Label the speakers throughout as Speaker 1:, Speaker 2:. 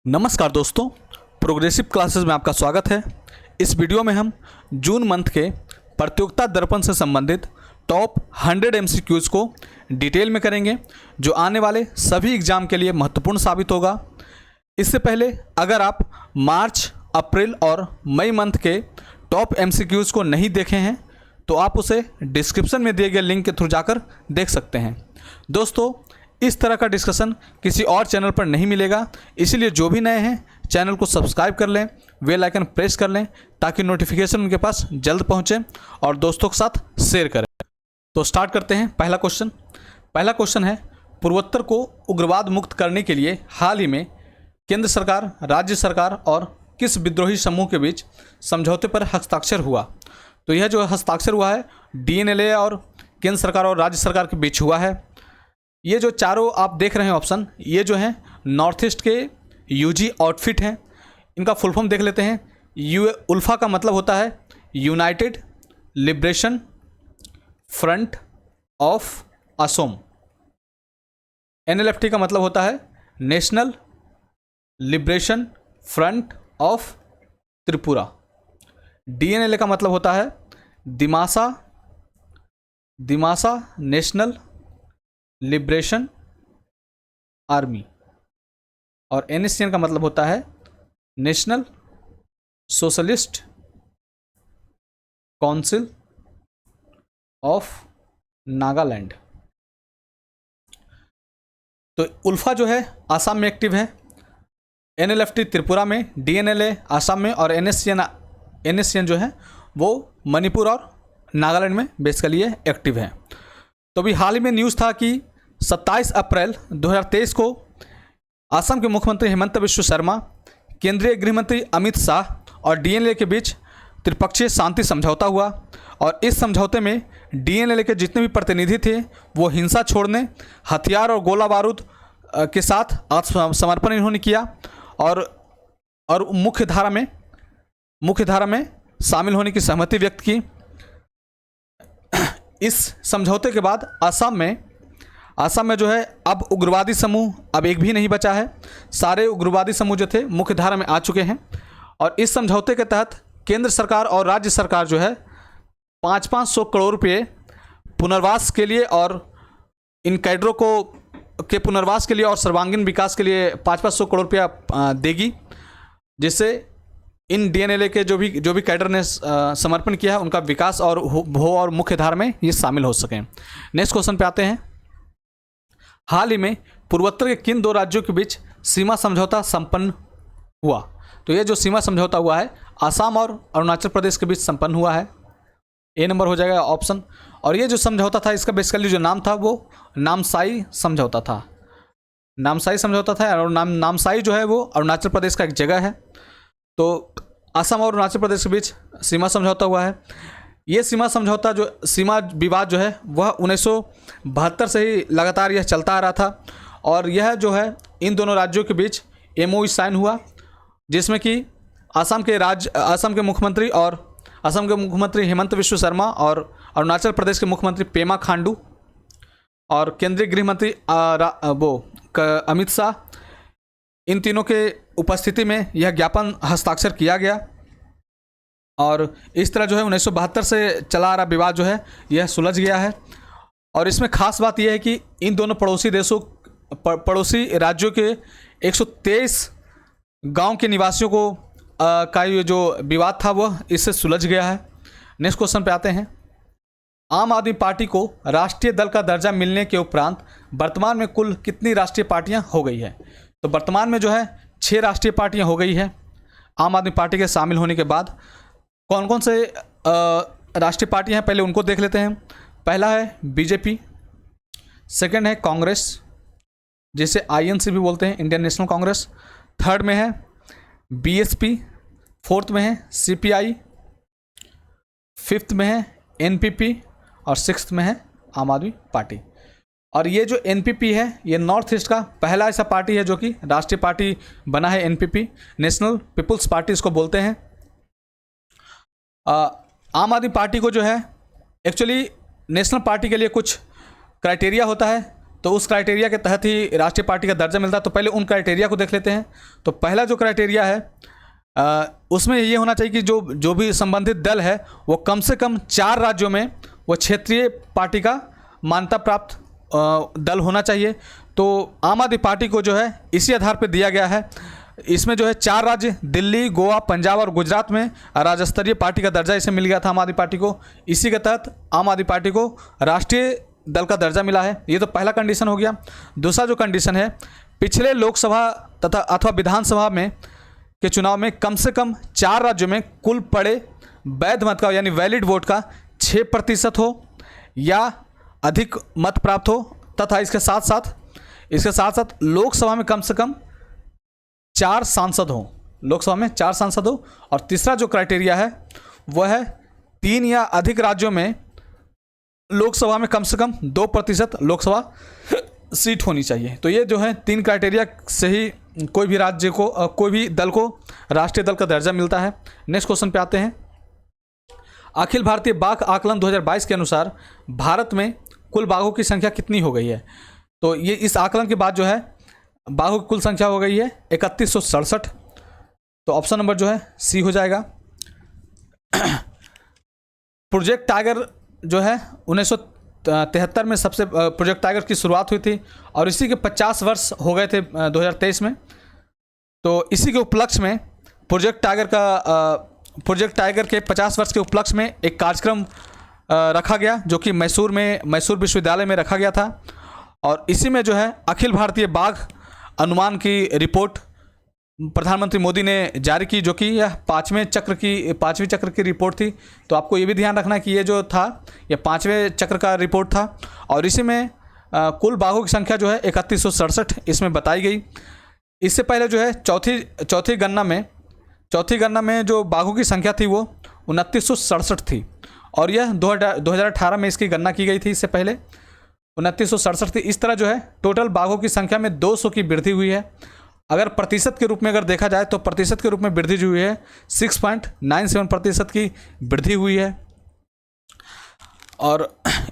Speaker 1: नमस्कार दोस्तों, progressive classes में आपका स्वागत है। इस वीडियो में हम जून मंथ के प्रतियोगिता दर्पण से संबंधित टॉप 100 एमसीक्यूज़ को डिटेल में करेंगे, जो आने वाले सभी एग्ज़ाम के लिए महत्वपूर्ण साबित होगा। इससे पहले अगर आप मार्च, अप्रैल और मई मंथ के टॉप एमसीक्यूज़ को नहीं देखे हैं तो आप उसे डिस्क्रिप्शन में दिए गए लिंक के थ्रू जाकर देख सकते हैं। दोस्तों, इस तरह का डिस्कशन किसी और चैनल पर नहीं मिलेगा, इसीलिए जो भी नए हैं चैनल को सब्सक्राइब कर लें, बेल आइकन प्रेस कर लें ताकि नोटिफिकेशन उनके पास जल्द पहुंचे और दोस्तों के साथ शेयर करें। तो स्टार्ट करते हैं। पहला क्वेश्चन है, पूर्वोत्तर को उग्रवाद मुक्त करने के लिए हाल ही में केंद्र सरकार, राज्य सरकार और किस विद्रोही समूह के बीच समझौते पर हस्ताक्षर हुआ? तो यह जो हस्ताक्षर हुआ है डीएनएलए और केंद्र सरकार और राज्य सरकार के बीच हुआ है। ये जो चारों आप देख रहे हैं ऑप्शन, ये जो हैं नॉर्थ ईस्ट के यूजी आउटफिट हैं। इनका फुल फॉर्म देख लेते हैं। उल्फा का मतलब होता है United liberation front of Asom. NLFT का मतलब होता है national liberation front of Tripura. DNLA का मतलब होता है दिमासा नेशनल लिबरेशन आर्मी। और एनएससीएन का मतलब होता है national socialist council of Nagaland. तो उल्फा जो है आसाम में एक्टिव है, एनएलएफटी त्रिपुरा में, डीएनएलए आसाम में और एनएससीएन जो है वो मणिपुर और नागालैंड में बेसिकली एक्टिव है। तो अभी हाल ही में न्यूज़ था कि 27 अप्रैल 2023 को असम के मुख्यमंत्री हेमंत बिश्व शर्मा, केंद्रीय गृह मंत्री अमित शाह और डीएनएलए के बीच त्रिपक्षीय शांति समझौता हुआ। और इस समझौते में डीएनएलए के जितने भी प्रतिनिधि थे वो हिंसा छोड़ने, हथियार और गोला बारूद के साथ आत्मसमर्पण इन्होंने किया और मुख्य धारा में शामिल होने की सहमति व्यक्त की। इस समझौते के बाद असम में जो है अब उग्रवादी समूह अब एक भी नहीं बचा है। सारे उग्रवादी समूह जो थे मुख्य धारा में आ चुके हैं। और इस समझौते के तहत केंद्र सरकार और राज्य सरकार जो है 500 करोड़ रुपये पुनर्वास के लिए और इन कैडरों के पुनर्वास के लिए और सर्वांगीण विकास के लिए 500 करोड़ रुपया देगी, जिससे इन डीएनएलए के जो भी कैडर ने समर्पण किया है उनका विकास और मुख्य धारा में ये शामिल हो सकें। नेक्स्ट क्वेश्चन पे आते हैं। हाल ही में पूर्वोत्तर के किन दो राज्यों के बीच सीमा समझौता संपन्न हुआ? तो ये जो सीमा समझौता हुआ है असम और अरुणाचल प्रदेश के बीच संपन्न हुआ है। ए नंबर हो जाएगा ऑप्शन। और ये जो समझौता था इसका बेसिकली जो नाम था वो नामसाई समझौता था। और नामसाई जो है वो अरुणाचल प्रदेश का एक जगह है। तो असम और अरुणाचल प्रदेश के बीच सीमा समझौता हुआ है। ये सीमा विवाद जो है वह 1972 से ही लगातार यह चलता आ रहा था। और यह जो है इन दोनों राज्यों के बीच एमओयू साइन हुआ, जिसमें कि असम के मुख्यमंत्री हेमंत बिश्व शर्मा और अरुणाचल प्रदेश के मुख्यमंत्री पेमा खांडू और केंद्रीय गृह मंत्री अमित शाह, इन तीनों के उपस्थिति में यह ज्ञापन हस्ताक्षर किया गया। और इस तरह जो है 1972 से चला आ रहा विवाद जो है यह सुलझ गया है। और इसमें खास बात यह है कि इन दोनों पड़ोसी राज्यों के 123 गांव के निवासियों को का ये जो विवाद था वह इससे सुलझ गया है। नेक्स्ट क्वेश्चन पे आते हैं। आम आदमी पार्टी को राष्ट्रीय दल का दर्जा मिलने के उपरांत वर्तमान में कुल कितनी राष्ट्रीय पार्टियां हो गई है? तो वर्तमान में जो है 6 राष्ट्रीय पार्टियां हो गई है। आम आदमी पार्टी के शामिल होने के बाद कौन कौन से राष्ट्रीय पार्टियां हैं पहले उनको देख लेते हैं। पहला है बीजेपी, सेकंड है कांग्रेस जिसे आईएनसी भी बोलते हैं, इंडियन नेशनल कांग्रेस। थर्ड में है बीएसपी, फोर्थ में है सीपीआई, फिफ्थ में है एनपीपी और सिक्स्थ में है आम आदमी पार्टी। और ये जो एनपीपी है ये नॉर्थ ईस्ट का पहला ऐसा पार्टी है जो कि राष्ट्रीय पार्टी बना है। एनपीपी नेशनल पीपुल्स पार्टी इसको बोलते हैं। आम आदमी पार्टी को जो है एक्चुअली नेशनल पार्टी के लिए कुछ क्राइटेरिया होता है तो उस क्राइटेरिया के तहत ही राष्ट्रीय पार्टी का दर्जा मिलता है। तो पहले उन क्राइटेरिया को देख लेते हैं। तो पहला जो क्राइटेरिया है उसमें ये होना चाहिए कि जो भी संबंधित दल है वो कम से कम 4 राज्यों में वो क्षेत्रीय पार्टी का मान्यता प्राप्त दल होना चाहिए। तो आम आदमी पार्टी को जो है इसी आधार पर दिया गया है। इसमें जो है 4 राज्य दिल्ली, गोवा, पंजाब और गुजरात में राज्य स्तरीय पार्टी का दर्जा इसे मिल गया था आम आदमी पार्टी को। इसी के तहत आम आदमी पार्टी को राष्ट्रीय दल का दर्जा मिला है। ये तो पहला कंडीशन हो गया। दूसरा जो कंडीशन है, पिछले लोकसभा तथा अथवा विधानसभा में के चुनाव में कम से कम 4 राज्यों में कुल पड़े वैध मत का यानी वैलिड वोट का 6% हो या अधिक मत प्राप्त हो, तथा इसके साथ साथ लोकसभा में कम से कम 4 सांसद हों, लोकसभा में 4 सांसद हो। और तीसरा जो क्राइटेरिया है वह है 3 या अधिक राज्यों में लोकसभा में कम से कम 2% लोकसभा सीट होनी चाहिए। तो ये जो है 3 क्राइटेरिया से ही कोई भी राज्य को कोई भी दल को राष्ट्रीय दल का दर्जा मिलता है। नेक्स्ट क्वेश्चन पे आते हैं। अखिल भारतीय बाघ आकलन 2022 के अनुसार भारत में कुल बाघों की संख्या कितनी हो गई है? तो ये इस आकलन के बाद जो है बाघों की कुल संख्या हो गई है 3167। तो ऑप्शन नंबर जो है सी हो जाएगा। प्रोजेक्ट टाइगर जो है 1973 में सबसे प्रोजेक्ट टाइगर की शुरुआत हुई थी और इसी के 50 वर्ष हो गए थे 2023 में। तो इसी के उपलक्ष्य में प्रोजेक्ट टाइगर के 50 वर्ष के उपलक्ष्य में एक कार्यक्रम रखा गया जो कि मैसूर विश्वविद्यालय में रखा गया था। और इसी में जो है अखिल भारतीय बाघ अनुमान की रिपोर्ट प्रधानमंत्री मोदी ने जारी की, जो कि यह पाँचवीं चक्र की रिपोर्ट थी। तो आपको ये भी ध्यान रखना कि ये जो था ये 5वें चक्र का रिपोर्ट था और इसी में कुल बाघों की संख्या जो है 3167 इसमें बताई गई। इससे पहले जो है चौथी गणना में जो बाघों की संख्या थी वो 2967 थी और यह 2018 में इसकी गणना की गई थी। इससे पहले 2967 थी। इस तरह जो है टोटल बाघों की संख्या में 200 की वृद्धि हुई है। अगर प्रतिशत के रूप में अगर देखा जाए तो प्रतिशत के रूप में वृद्धि जो हुई है 6.97% की वृद्धि हुई है। और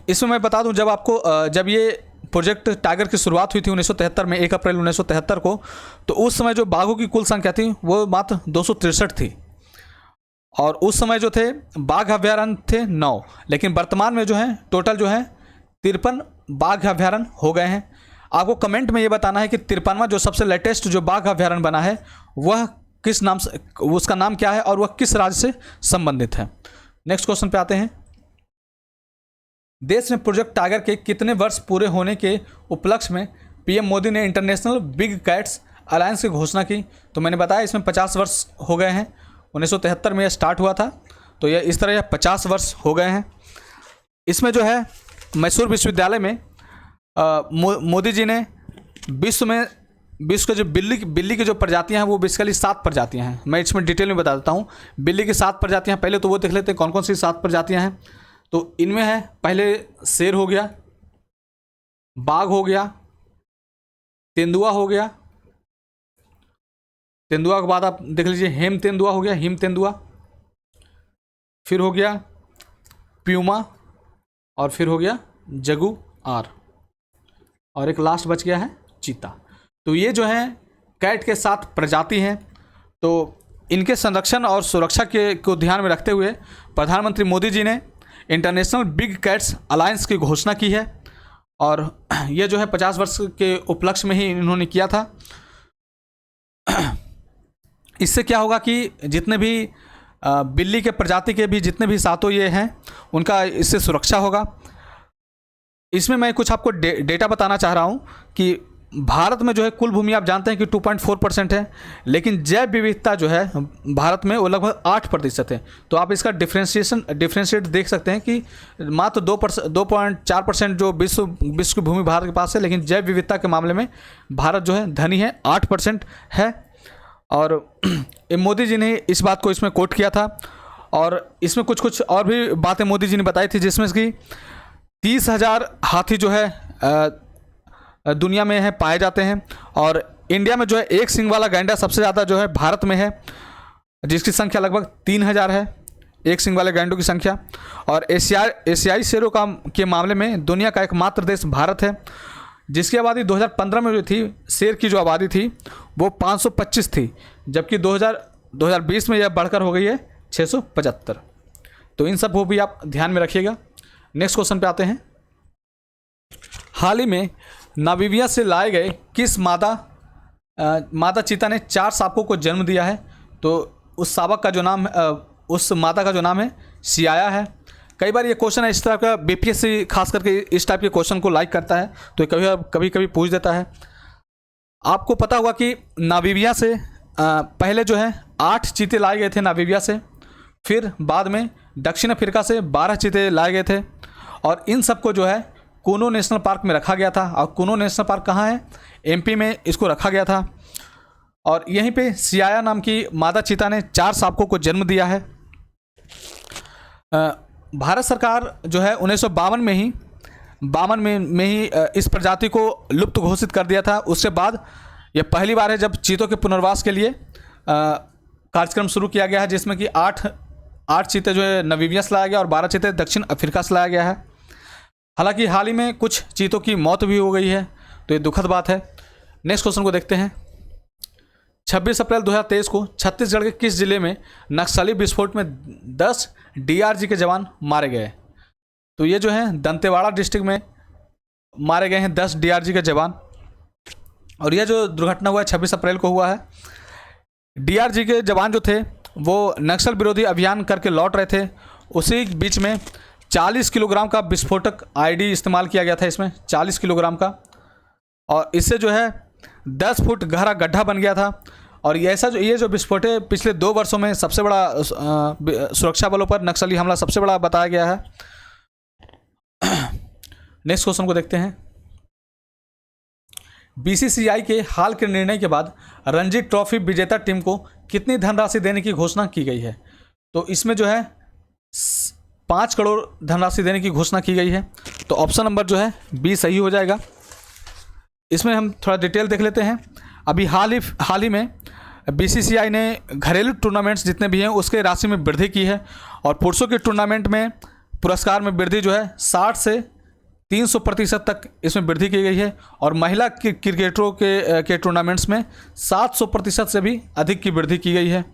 Speaker 1: इसमें मैं बता दूं जब ये प्रोजेक्ट टाइगर की शुरुआत हुई थी 1973 में 1 अप्रैल 1973 को, तो उस समय जो बाघों की कुल संख्या थी वो मात्र 263 थी और उस समय जो थे बाघ अभ्यारण्य थे 9, लेकिन वर्तमान में जो है टोटल जो है 53 बाघ अभ्यारण्य हो गए हैं। आपको कमेंट में ये बताना है कि 53वां जो सबसे लेटेस्ट जो बाघ अभ्यारण्य बना है वह किस नाम से, उसका नाम क्या है और वह किस राज्य से संबंधित है। नेक्स्ट क्वेश्चन पे आते हैं। देश में प्रोजेक्ट टाइगर के कितने वर्ष पूरे होने के उपलक्ष्य में पीएम मोदी ने इंटरनेशनल बिग कैट्स अलायंस की घोषणा की? तो मैंने बताया इसमें 50 वर्ष हो गए हैं। 1973 में यह स्टार्ट हुआ था, तो यह इस तरह यह 50 वर्ष हो गए हैं। इसमें जो है मैसूर विश्वविद्यालय में मोदी जी ने विश्व के जो बिल्ली की जो प्रजातियां हैं वो बेसिकली 7 प्रजातियां हैं। मैं इसमें डिटेल में बता देता हूं। बिल्ली की 7 प्रजातियां, पहले तो वो देख लेते हैं कौन कौन सी 7 प्रजातियां हैं। तो इनमें है पहले शेर हो गया, बाघ हो गया, तेंदुआ हो गया, तेंदुआ के बाद आप देख लीजिए हेम तेंदुआ हो गया, हिम तेंदुआ, फिर हो गया प्यूमा और फिर हो गया जगुआर और एक लास्ट बच गया है चीता। तो ये जो है कैट के 7 प्रजाति हैं। तो इनके संरक्षण और सुरक्षा को ध्यान में रखते हुए प्रधानमंत्री मोदी जी ने इंटरनेशनल बिग कैट्स अलायंस की घोषणा की है और ये जो है 50 वर्ष के उपलक्ष्य में ही इन्होंने किया था। इससे क्या होगा कि जितने भी बिल्ली के प्रजाति के भी जितने भी 7 ये हैं उनका इससे सुरक्षा होगा। इसमें मैं कुछ आपको डेटा बताना चाह रहा हूँ कि भारत में जो है कुल भूमि आप जानते हैं कि 2.4% है, लेकिन जैव विविधता जो है भारत में वो लगभग 8% है। तो आप इसका डिफ्रेंशिएट देख सकते हैं कि मात्र 2.4% जो विश्व की भूमि भारत के पास है, लेकिन जैव विविधता के मामले में भारत जो है धनी है, 8% है। और मोदी जी ने इस बात को इसमें कोट किया था और इसमें कुछ और भी बातें मोदी जी ने बताई थी, जिसमें कि 30,000 हाथी जो है दुनिया में है पाए जाते हैं और इंडिया में जो है एक सींग वाला गैंडा सबसे ज़्यादा जो है भारत में है, जिसकी संख्या लगभग 3,000 है एक सींग वाले गैंडों की संख्या। और एशियाई शेरों के मामले में दुनिया का एकमात्र देश भारत है। जिसकी आबादी 2015 में जो थी, शेर की जो आबादी थी वो 525 थी, जबकि 2020 में यह बढ़कर हो गई है 675। तो इन सब को भी आप ध्यान में रखिएगा। नेक्स्ट क्वेश्चन पे आते हैं। हाल ही में नामीबिया से लाए गए किस मादा चीता ने 4 शावकों को जन्म दिया है? तो उस शावक का जो नाम उस मादा का जो नाम है सियाया है। कई बार ये क्वेश्चन है इस तरह का, बीपीएससी खास करके इस टाइप के क्वेश्चन को लाइक करता है, तो कभी कभी पूछ देता है। आपको पता होगा कि नामीबिया से पहले जो है 8 चीते लाए गए थे नामीबिया से, फिर बाद में दक्षिण अफ्रीका से 12 चीते लाए गए थे, और इन सबको जो है कूनो नेशनल पार्क में रखा गया था। और कूनो नेशनल पार्क कहाँ है? एमपी में इसको रखा गया था। और यहीं पे सियाया नाम की मादा चीता ने 4 शावकों को जन्म दिया है। भारत सरकार जो है 1952 में ही इस प्रजाति को लुप्त घोषित कर दिया था। उसके बाद यह पहली बार है जब चीतों के पुनर्वास के लिए कार्यक्रम शुरू किया गया है, जिसमें कि 8 चीते जो है नामीबिया से लाया गया और 12 चीते दक्षिण अफ्रीका से लाया गया है। हालांकि हाल ही में कुछ चीतों की मौत भी हो गई है, तो ये दुखद बात है। नेक्स्ट क्वेश्चन को देखते हैं। 26 अप्रैल 2023 को छत्तीसगढ़ के किस जिले में नक्सली विस्फोट में 10 डीआरजी के जवान मारे गए? तो ये जो है दंतेवाड़ा डिस्ट्रिक्ट में मारे गए हैं 10 डीआरजी के जवान। और यह जो दुर्घटना हुआ है 26 अप्रैल को हुआ है। डीआरजी के जवान जो थे वो नक्सल विरोधी अभियान करके लौट रहे थे। उसी बीच में 40 किलोग्राम का विस्फोटक आईडी इस्तेमाल किया गया था इसमें, 40 किलोग्राम का, और इससे जो है 10 फुट गहरा गड्ढा बन गया था। और ये जो विस्फोट है पिछले 2 वर्षों में सबसे बड़ा सुरक्षा बलों पर नक्सली हमला सबसे बड़ा बताया गया है। नेक्स्ट क्वेश्चन को देखते हैं। बीसीसीआई के हाल के निर्णय के बाद रणजी ट्रॉफी विजेता टीम को कितनी धनराशि देने की घोषणा की गई है? तो इसमें जो है 5 करोड़ धनराशि देने की घोषणा की गई है। तो ऑप्शन नंबर जो है बी सही हो जाएगा। इसमें हम थोड़ा डिटेल देख लेते हैं। अभी हाल ही में बीसीसीआई ने घरेलू टूर्नामेंट्स जितने भी हैं उसके राशि में वृद्धि की है, और पुरुषों के टूर्नामेंट में पुरस्कार में वृद्धि जो है 60 से 300% तक इसमें वृद्धि की गई है, और महिला क्रिकेटरों के टूर्नामेंट्स में 700% से भी अधिक की वृद्धि की गई है।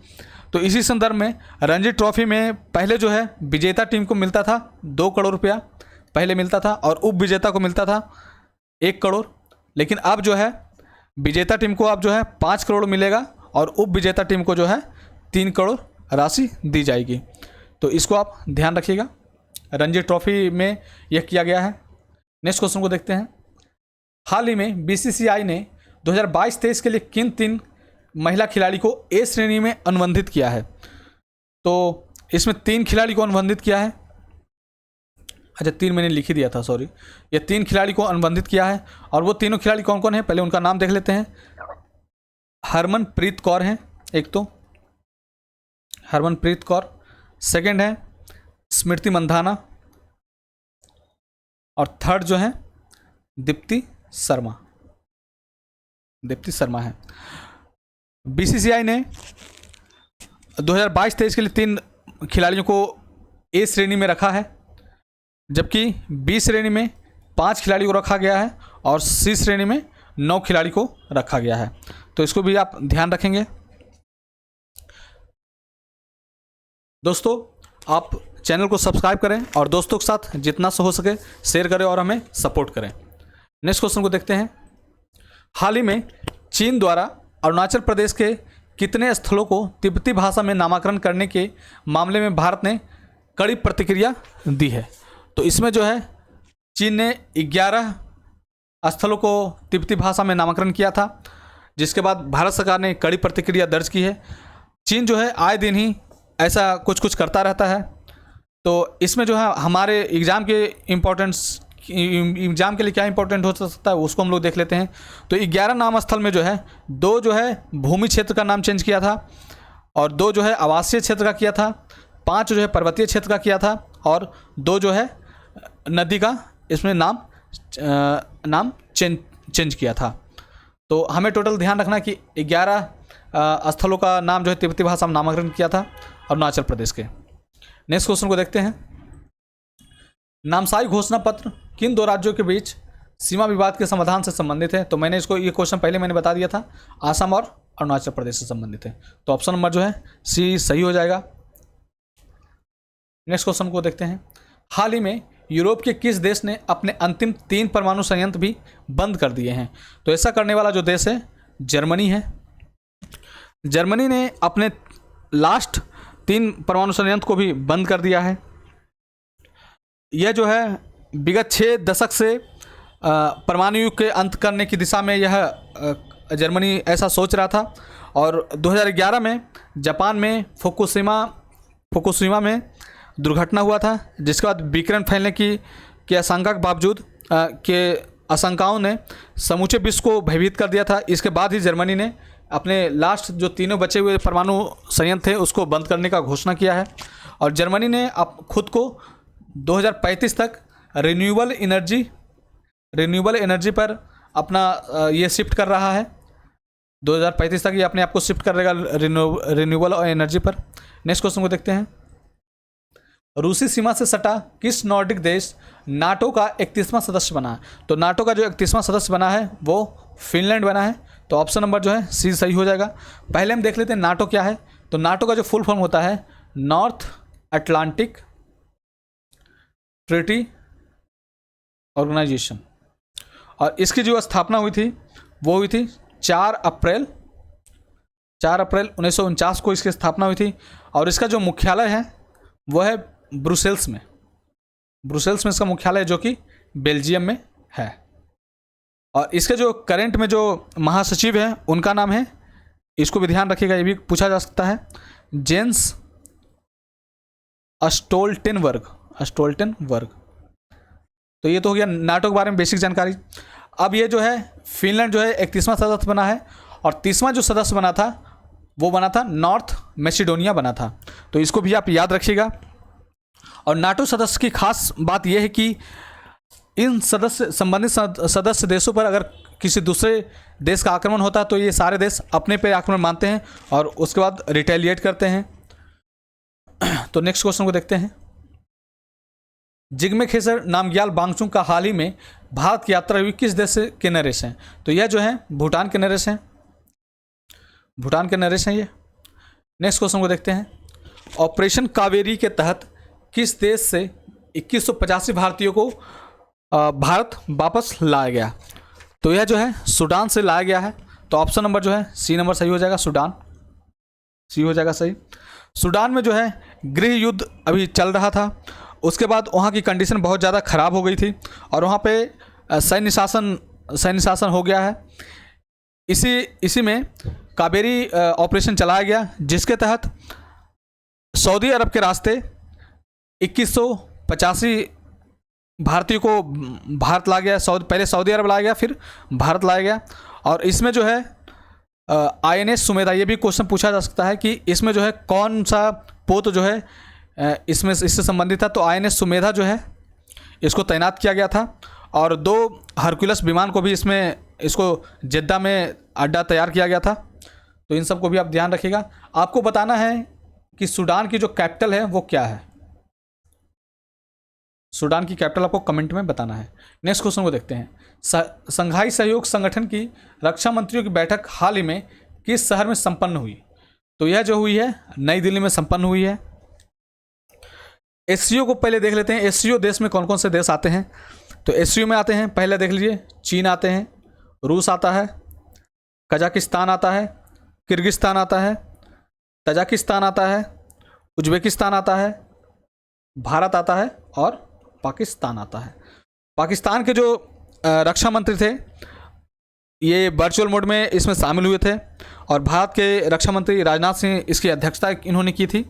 Speaker 1: तो इसी संदर्भ में रणजी ट्रॉफी में पहले जो है विजेता टीम को मिलता था 2 करोड़ रुपया पहले मिलता था, और उप विजेता को मिलता था 1 करोड़। लेकिन अब जो है विजेता टीम को अब जो है 5 करोड़ मिलेगा, और उप विजेता टीम को जो है 3 करोड़ राशि दी जाएगी। तो इसको आप ध्यान रखिएगा, रणजी ट्रॉफी में यह किया गया है। नेक्स्ट क्वेश्चन को देखते हैं। हाल ही में बीसीसीआई ने 2022-23 के लिए किन 3 महिला खिलाड़ी को ए श्रेणी में अनुबंधित किया है? तो इसमें 3 खिलाड़ी को अनुबंधित किया है। अच्छा, 3 मैंने लिख ही दिया था, सॉरी। ये 3 खिलाड़ी को अनुबंधित किया है, और वो तीनों खिलाड़ी कौन कौन है पहले उनका नाम देख लेते हैं। हरमनप्रीत कौर हैं एक, तो हरमनप्रीत कौर, सेकंड है स्मृति मंधाना, और थर्ड जो है दीप्ति शर्मा है। बीसीसीआई ने 2022-23 के लिए 3 खिलाड़ियों को ए श्रेणी में रखा है, जबकि बी श्रेणी में 5 खिलाड़ी को रखा गया है, और सी श्रेणी में 9 खिलाड़ी को रखा गया है। तो इसको भी आप ध्यान रखेंगे। दोस्तों, आप चैनल को सब्सक्राइब करें और दोस्तों के साथ जितना हो सके शेयर करें और हमें सपोर्ट करें। नेक्स्ट क्वेश्चन को देखते हैं। हाल ही में चीन द्वारा अरुणाचल प्रदेश के कितने स्थलों को तिब्बती भाषा में नामकरण करने के मामले में भारत ने कड़ी प्रतिक्रिया दी है? तो इसमें जो है चीन ने 11 स्थलों को तिब्बती भाषा में नामकरण किया था, जिसके बाद भारत सरकार ने कड़ी प्रतिक्रिया दर्ज की है। चीन जो है आए दिन ही ऐसा कुछ करता रहता है। तो इसमें जो है हमारे एग्ज़ाम के लिए क्या इंपॉर्टेंट हो सकता है उसको हम लोग देख लेते हैं। तो 11 नाम स्थल में जो है 2 जो है भूमि क्षेत्र का नाम चेंज किया था, और 2 जो है आवासीय क्षेत्र का किया था, 5 जो है पर्वतीय क्षेत्र का किया था, और 2 जो है नदी का इसमें नाम चेंज किया था। तो हमें टोटल ध्यान रखना कि 11 स्थलों का नाम जो है तिब्बती भाषा में नामकरण किया था अरुणाचल प्रदेश के। नेक्स्ट क्वेश्चन को देखते हैं। नामसाई घोषणा पत्र किन 2 राज्यों के बीच सीमा विवाद के समाधान से संबंधित है। तो मैंने इसको ये क्वेश्चन पहले मैंने बता दिया था, आसाम और अरुणाचल प्रदेश से संबंधित है। तो ऑप्शन नंबर जो है सी सही हो जाएगा। नेक्स्ट क्वेश्चन को देखते हैं। हाल ही में यूरोप के किस देश ने अपने अंतिम 3 परमाणु संयंत्र भी बंद कर दिए हैं? तो ऐसा करने वाला जो देश है जर्मनी है। जर्मनी ने अपने लास्ट 3 परमाणु संयंत्र को भी बंद कर दिया है। यह जो है विगत 6 दशक से परमाणु युग के अंत करने की दिशा में यह जर्मनी ऐसा सोच रहा था। और 2011 में जापान में फुकुशिमा में दुर्घटना हुआ था, जिसके बाद विकिरण फैलने की आशंका के बावजूद के आशंकाओं ने समूचे विश्व को भयभीत कर दिया था। इसके बाद ही जर्मनी ने अपने लास्ट जो 3 बचे हुए परमाणु संयंत्र थे उसको बंद करने का घोषणा किया है। और जर्मनी ने अब खुद को 2035 तक रिन्यूएबल एनर्जी पर अपना ये शिफ्ट कर रहा है। 2035 तक ये अपने आप को शिफ्ट करेगा रिन्यूएबल एनर्जी पर। नेक्स्ट क्वेश्चन को देखते हैं। रूसी सीमा से सटा किस नॉर्डिक देश नाटो का 31वां सदस्य बना है? तो नाटो का जो 31वां सदस्य बना है वो फिनलैंड बना है। तो ऑप्शन नंबर जो है सी सही हो जाएगा। पहले हम देख लेते हैं नाटो क्या है। तो नाटो का जो फुल फॉर्म होता है नॉर्थ अटलांटिक ट्रीटी ऑर्गेनाइजेशन। और इसकी जो स्थापना हुई थी वो हुई थी 4 अप्रैल 1949 को इसकी स्थापना हुई थी। और इसका जो मुख्यालय है वो है ब्रुसेल्स में इसका मुख्यालय है, जो कि बेल्जियम में है। और इसके जो करंट में जो महासचिव हैं उनका नाम है, इसको भी ध्यान रखिएगा, ये भी पूछा जा सकता है, जेंस स्टोल्टेनबर्ग। तो ये तो हो गया नाटो के बारे में बेसिक जानकारी। अब ये जो है फिनलैंड जो है 31वां सदस्य बना है। और 30वां जो सदस्य बना था वो बना था नॉर्थ मैसिडोनिया बना था। तो इसको भी आप याद रखिएगा। और नाटो सदस्य की खास बात यह है कि इन संबंधित सदस्य देशों पर अगर किसी दूसरे देश का आक्रमण होता है तो ये सारे देश अपने पे आक्रमण मानते हैं और उसके बाद रिटेलिएट करते हैं। तो नेक्स्ट क्वेश्चन को देखते हैं। जिग्मे खेसर नामग्याल वांगचुक का हाल ही में भारत की यात्रा हुई किस देश के नरेश हैं? तो यह जो है भूटान के नरेश हैं। ये। नेक्स्ट क्वेश्चन को देखते हैं। ऑपरेशन कावेरी के तहत किस देश से 2185 भारतीयों को भारत वापस लाया गया? तो यह जो है सूडान से लाया गया है। तो ऑप्शन नंबर जो है सी नंबर सही हो जाएगा, सूडान सी हो जाएगा सही। सूडान में जो है गृह युद्ध अभी चल रहा था। उसके बाद वहाँ की कंडीशन बहुत ज़्यादा ख़राब हो गई थी और वहाँ पे सैन्य शासन हो गया है। इसी में कावेरी ऑपरेशन चलाया गया, जिसके तहत सऊदी अरब के रास्ते 2185 भारतीयों को भारत लाया गया। पहले सऊदी अरब लाया गया, फिर भारत लाया गया। और इसमें जो है INS सुमेधा, ये भी क्वेश्चन पूछा जा सकता है कि इसमें जो है कौन सा पोत जो है इससे संबंधित था। तो INS सुमेधा जो है इसको तैनात किया गया था। और 2 हरक्यूलस विमान को भी इसको जेद्दा में अड्डा तैयार किया गया था। तो इन सब को भी आप ध्यान रखिएगा। आपको बताना है कि सूडान की जो कैपिटल है वो क्या है। सूडान की कैपिटल आपको कमेंट में बताना है। नेक्स्ट क्वेश्चन को देखते हैं। संघाई सहयोग संगठन की रक्षा मंत्रियों की बैठक हाल ही में किस शहर में संपन्न हुई? तो यह जो हुई है नई दिल्ली में संपन्न हुई है। SCO को पहले देख लेते हैं। SCO देश में कौन कौन से देश आते हैं? तो SCO में आते हैं, पहले देख लीजिए, चीन आते हैं, रूस आता है, कजाकिस्तान आता है, किर्गिस्तान आता है, तजाकिस्तान आता है, उज्बेकिस्तान आता है, भारत आता है और पाकिस्तान आता है। पाकिस्तान के जो रक्षा मंत्री थे ये वर्चुअल मोड में इसमें शामिल हुए थे और भारत के रक्षा मंत्री राजनाथ सिंह इसकी अध्यक्षता इन्होंने की थी।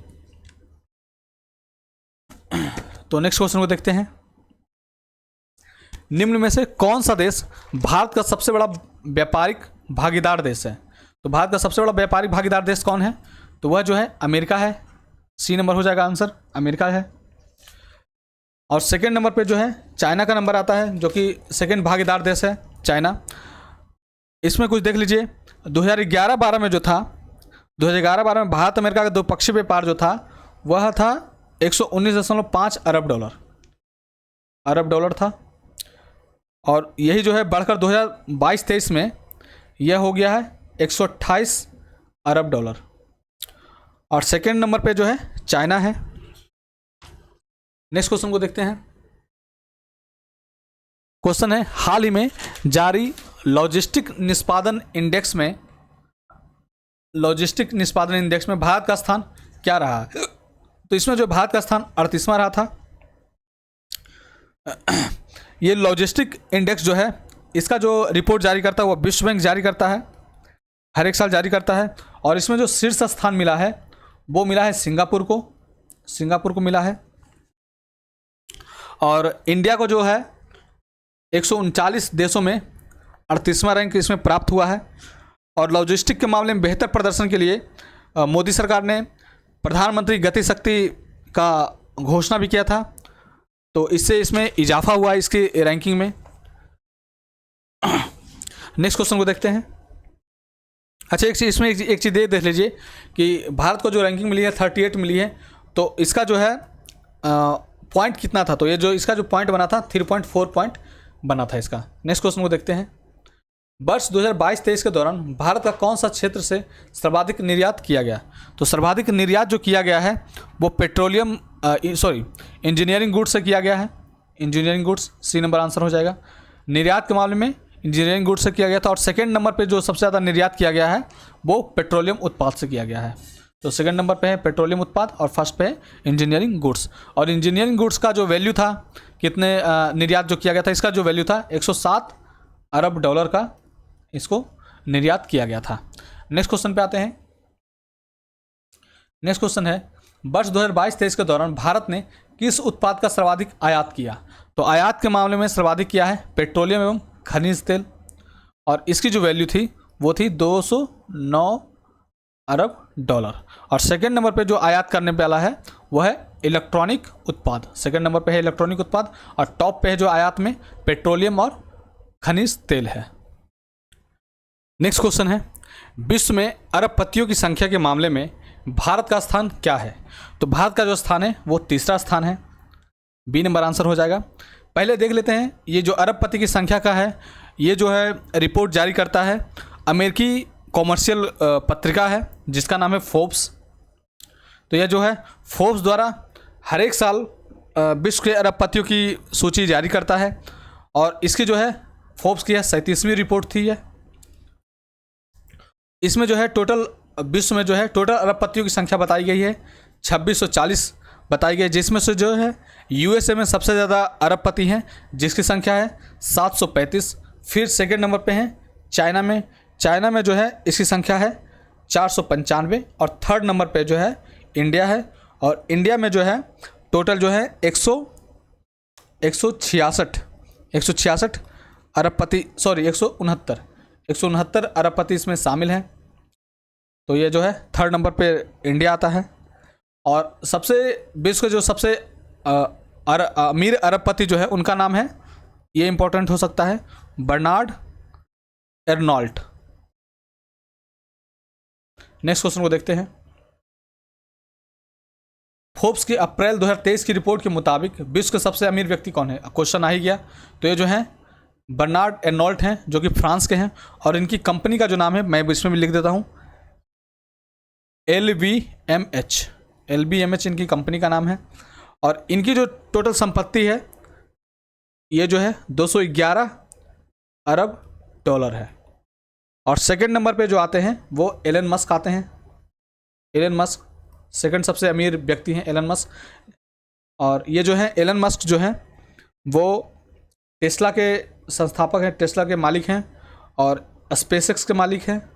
Speaker 1: तो नेक्स्ट क्वेश्चन को देखते हैं। निम्न में से कौन सा देश भारत का सबसे बड़ा व्यापारिक भागीदार देश है? तो भारत का सबसे बड़ा व्यापारिक भागीदार देश कौन है? तो वह जो है अमेरिका है। सी नंबर हो जाएगा आंसर, अमेरिका है। और सेकंड नंबर पे जो है चाइना का नंबर आता है, जो कि सेकंड भागीदार देश है चाइना। इसमें कुछ देख लीजिए, 2011-12 में जो था, 2011-12 में भारत अमेरिका का द्विपक्षीय व्यापार जो था वह था 119.5 अरब डॉलर था। और यही जो है बढ़कर 2022-23 में यह हो गया है 128 अरब डॉलर। और सेकेंड नंबर पे जो है चाइना है। नेक्स्ट क्वेश्चन को देखते हैं। क्वेश्चन है, हाल ही में जारी लॉजिस्टिक निष्पादन इंडेक्स में भारत का स्थान क्या रहा है? तो इसमें जो भारत का स्थान 38वां रहा था। ये लॉजिस्टिक इंडेक्स जो है, इसका जो रिपोर्ट जारी करता है वो विश्व बैंक जारी करता है, हर एक साल जारी करता है। और इसमें जो शीर्ष स्थान मिला है वो मिला है सिंगापुर को मिला है। और इंडिया को जो है 139 देशों में 38वां रैंक इसमें प्राप्त हुआ है। और लॉजिस्टिक के मामले में बेहतर प्रदर्शन के लिए मोदी सरकार ने प्रधानमंत्री गति शक्ति का घोषणा भी किया था, तो इससे इसमें इजाफा हुआ इसकी रैंकिंग में। नेक्स्ट क्वेश्चन को देखते हैं। अच्छा, एक चीज़ देख लीजिए कि भारत को जो रैंकिंग मिली है 38 मिली है, तो इसका जो है पॉइंट कितना था? तो ये जो इसका जो पॉइंट बना था 3.4 पॉइंट बना था इसका। नेक्स्ट क्वेश्चन को देखते हैं। वर्ष 2022-23 के दौरान भारत का कौन सा क्षेत्र से सर्वाधिक निर्यात किया गया? तो सर्वाधिक निर्यात जो किया गया है वो इंजीनियरिंग गुड्स से किया गया है। Engineering goods C number answer हो जाएगा। निर्यात के मामले में इंजीनियरिंग गुड्स से किया गया था। और सेकेंड नंबर पे जो सबसे ज़्यादा निर्यात किया गया है वो पेट्रोलियम उत्पाद से किया गया है। तो सेकंड नंबर पे है पेट्रोलियम उत्पाद और फर्स्ट पे है इंजीनियरिंग गुड्स। और इंजीनियरिंग गुड्स का जो वैल्यू था, कितने निर्यात जो किया गया था, इसका जो वैल्यू था 107 अरब डॉलर का इसको निर्यात किया गया था। नेक्स्ट क्वेश्चन पे आते हैं। नेक्स्ट क्वेश्चन है, वर्ष 2022-23 के दौरान भारत ने किस उत्पाद का सर्वाधिक आयात किया? तो आयात के मामले में सर्वाधिक किया है पेट्रोलियम एवं खनिज तेल, और इसकी जो वैल्यू थी वो थी 209 अरब डॉलर। और सेकंड नंबर पे जो आयात करने वाला है वो है इलेक्ट्रॉनिक उत्पाद। सेकंड नंबर पे है इलेक्ट्रॉनिक उत्पाद और टॉप पे है जो आयात में पेट्रोलियम और खनिज तेल है। नेक्स्ट क्वेश्चन है, विश्व में अरबपतियों की संख्या के मामले में भारत का स्थान क्या है? तो भारत का जो स्थान है वो तीसरा स्थान है। बी नंबर आंसर हो जाएगा। पहले देख लेते हैं, ये जो अरबपति की संख्या का है, ये जो है रिपोर्ट जारी करता है अमेरिकी कॉमर्शियल पत्रिका है जिसका नाम है फोर्ब्स। तो यह जो है फोर्ब्स द्वारा हर एक साल विश्व के अरबपतियों की सूची जारी करता है। और इसकी जो है फोर्ब्स की 37वीं रिपोर्ट थी यह। इसमें जो है टोटल विश्व में जो है टोटल अरबपतियों की संख्या बताई गई है 2640 बताई गई, जिसमें से जो है यूएसए में सबसे ज़्यादा अरबपति हैं जिसकी संख्या है 735। फिर सेकेंड नंबर पे हैं चाइना में जो है इसकी संख्या है 495। और थर्ड नंबर पे जो है इंडिया है। और इंडिया में जो है टोटल जो है 166 अरबपति, 169 अरबपति इसमें शामिल हैं। तो ये जो है थर्ड नंबर पे इंडिया आता है। और सबसे विश्व के जो सबसे अमीर अरबपति जो है उनका नाम है, ये इंपॉर्टेंट हो सकता है, बर्नार्ड एर्नॉल्ट। नेक्स्ट क्वेश्चन को देखते हैं। फोर्ब्स की अप्रैल 2023 की रिपोर्ट के मुताबिक विश्व के सबसे अमीर व्यक्ति कौन है? क्वेश्चन आ ही गया। तो ये जो है बर्नार्ड एर्नॉल्ट हैं जो कि फ्रांस के हैं। और इनकी कंपनी का जो नाम है मैं इसमें भी लिख देता हूँ, LVMH इनकी कंपनी का नाम है। और इनकी जो टोटल संपत्ति है ये जो है 211 अरब डॉलर है। और सेकंड नंबर पे जो आते हैं वो एलन मस्क आते हैं। एलन मस्क सेकंड सबसे अमीर व्यक्ति हैं, एलन मस्क। और ये जो है एलन मस्क जो है वो टेस्ला के संस्थापक हैं, टेस्ला के मालिक हैं और स्पेसएक्स के मालिक हैं,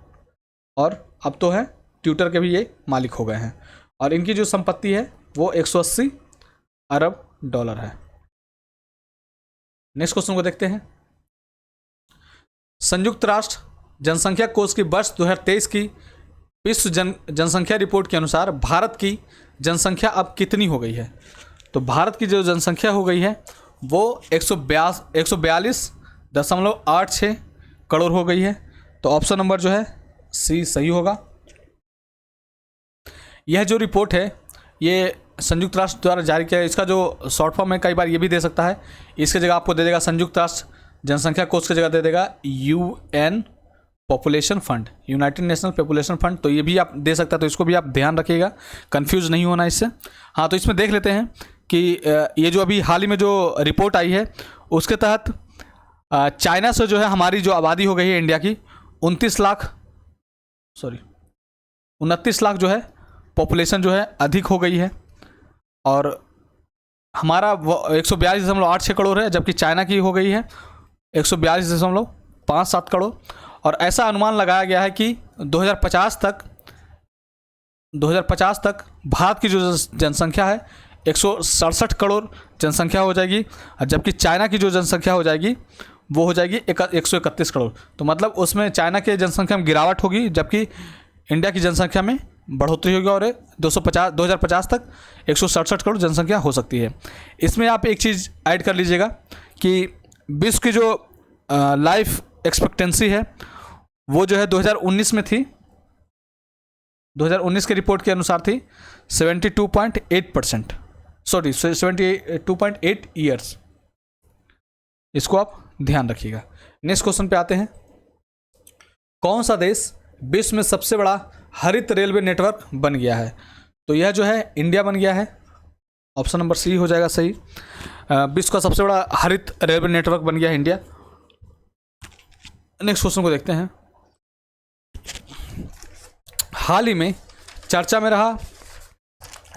Speaker 1: और अब तो है ट्विटर के भी ये मालिक हो गए हैं। और इनकी जो संपत्ति है वो 180 अरब डॉलर है। नेक्स्ट क्वेश्चन को देखते हैं। संयुक्त राष्ट्र जनसंख्या कोष की वर्ष 2023 की विश्व जनसंख्या रिपोर्ट के अनुसार भारत की जनसंख्या अब कितनी हो गई है? तो भारत की जो जनसंख्या हो गई है वो 142.86 करोड़ हो गई है। तो ऑप्शन नंबर जो है सी सही होगा। यह जो रिपोर्ट है ये संयुक्त राष्ट्र द्वारा जारी किया है। इसका जो शॉर्ट फॉर्म है कई बार ये भी दे सकता है, इसकी जगह आपको दे देगा संयुक्त राष्ट्र जनसंख्या कोष की जगह दे देगा UN population fund, United national population fund. तो ये भी आप दे सकता है, तो इसको भी आप ध्यान रखिएगा, कंफ्यूज नहीं होना इससे। हाँ, तो इसमें देख लेते हैं कि ये जो अभी हाल ही में जो रिपोर्ट आई है उसके तहत चाइना से जो है हमारी जो आबादी हो गई है इंडिया की 29 लाख जो है पॉपुलेशन जो है अधिक हो गई है, और हमारा 142.86 करोड़ है, जबकि चाइना की हो गई है 142.57 करोड़। और ऐसा अनुमान लगाया गया है कि 2050 तक भारत की जो जनसंख्या है 167 करोड़ जनसंख्या हो जाएगी, और जबकि चाइना की जो जनसंख्या हो जाएगी वो हो जाएगी 131 करोड़। तो मतलब उसमें चाइना के जनसंख्या में गिरावट होगी, जबकि इंडिया की जनसंख्या में बढ़ोतरी होगी, और 2050 तक 167 करोड़ जनसंख्या हो सकती है। इसमें आप एक चीज़ ऐड कर लीजिएगा कि विश्व की जो लाइफ एक्सपेक्टेंसी है वो जो है 2019 में थी, 2019 के रिपोर्ट के अनुसार थी 72.8%, 72.8 ईयर्स। इसको आप ध्यान रखिएगा। नेक्स्ट क्वेश्चन पे आते हैं। कौन सा देश विश्व में सबसे बड़ा हरित रेलवे नेटवर्क बन गया है? तो यह जो है इंडिया बन गया है, ऑप्शन नंबर सी हो जाएगा सही। विश्व का सबसे बड़ा हरित रेलवे नेटवर्क बन गया है इंडिया। नेक्स्ट क्वेश्चन को देखते हैं। हाल ही में चर्चा में रहा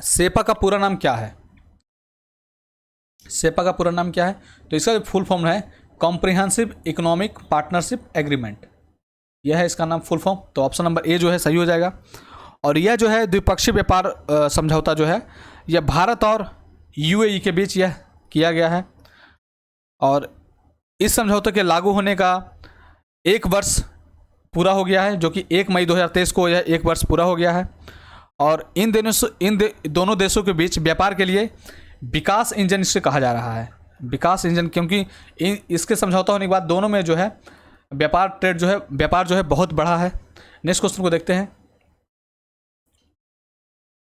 Speaker 1: सेपा का पूरा नाम क्या है? सेपा का पूरा नाम क्या है? तो इसका फुल फॉर्म है कॉम्प्रिहेंसिव इकोनॉमिक पार्टनरशिप एग्रीमेंट, यह है इसका नाम फुल फॉर्म। तो ऑप्शन नंबर ए जो है सही हो जाएगा। और यह जो है द्विपक्षीय व्यापार समझौता जो है यह भारत और UAE के बीच यह किया गया है, और इस समझौते के लागू होने का 1 वर्ष पूरा हो गया है, जो कि 1 मई 2023 को यह 1 वर्ष पूरा हो गया है। और इन दोनों देशों के बीच व्यापार के लिए विकास इंजन इसे कहा जा रहा है, विकास इंजन, क्योंकि इसके समझौता होने के बाद दोनों में जो है व्यापार जो है बहुत बढ़ा है। नेक्स्ट क्वेश्चन को देखते हैं।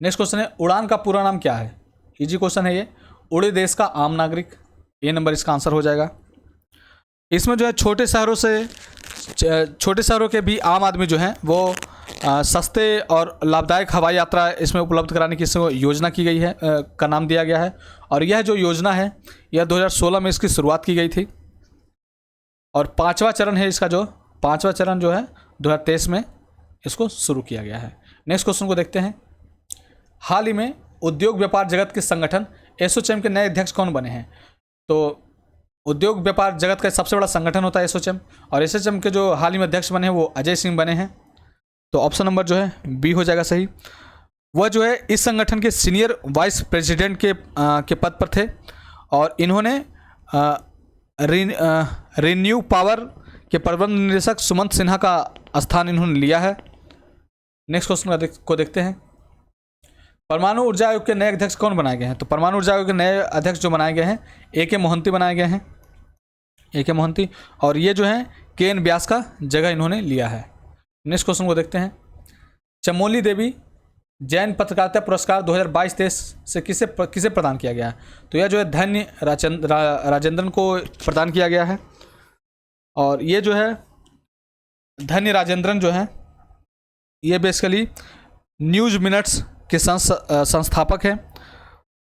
Speaker 1: नेक्स्ट क्वेश्चन है उड़ान का पूरा नाम क्या है? इजी क्वेश्चन है ये। उड़े देश का आम नागरिक, ए नंबर इसका आंसर हो जाएगा। इसमें जो है छोटे शहरों के भी आम आदमी जो हैं वो सस्ते और लाभदायक हवाई यात्रा इसमें उपलब्ध कराने की योजना की गई है, का नाम दिया गया है। और यह जो योजना है यह 2016 में इसकी शुरुआत की गई थी, और 5वां चरण है इसका, जो 5वां चरण जो है 2023 में इसको शुरू किया गया है। नेक्स्ट क्वेश्चन को देखते हैं। हाल ही में उद्योग व्यापार जगत के संगठन एसोचैम के नए अध्यक्ष कौन बने हैं? तो उद्योग व्यापार जगत का सबसे बड़ा संगठन होता है एसोचैम, और एसोचैम के जो हाल ही में अध्यक्ष बने हैं वो अजय सिंह बने हैं। तो ऑप्शन नंबर जो है बी हो जाएगा सही। वह जो है इस संगठन के सीनियर वाइस प्रेसिडेंट के पद पर थे, और इन्होंने रिन्यू पावर के प्रबंध निदेशक सुमंत सिन्हा का स्थान इन्होंने लिया है। नेक्स्ट क्वेश्चन को देखते हैं। परमाणु ऊर्जा आयोग के नए अध्यक्ष कौन बनाए गए हैं? तो परमाणु ऊर्जा आयोग के नए अध्यक्ष जो बनाए गए हैं AK मोहंती बनाए गए हैं, AK मोहंती, और ये जो है KN व्यास का जगह इन्होंने लिया है। नेक्स्ट क्वेश्चन को देखते हैं। चमोली देवी जैन पत्रकारिता पुरस्कार 2022-23 से किसे प्रदान किया गया है? तो यह जो है धन्य राजेंद्रन को प्रदान किया गया है, और ये जो है धन्य राजेंद्रन जो है ये बेसिकली न्यूज़ मिनट्स के संस्थापक हैं,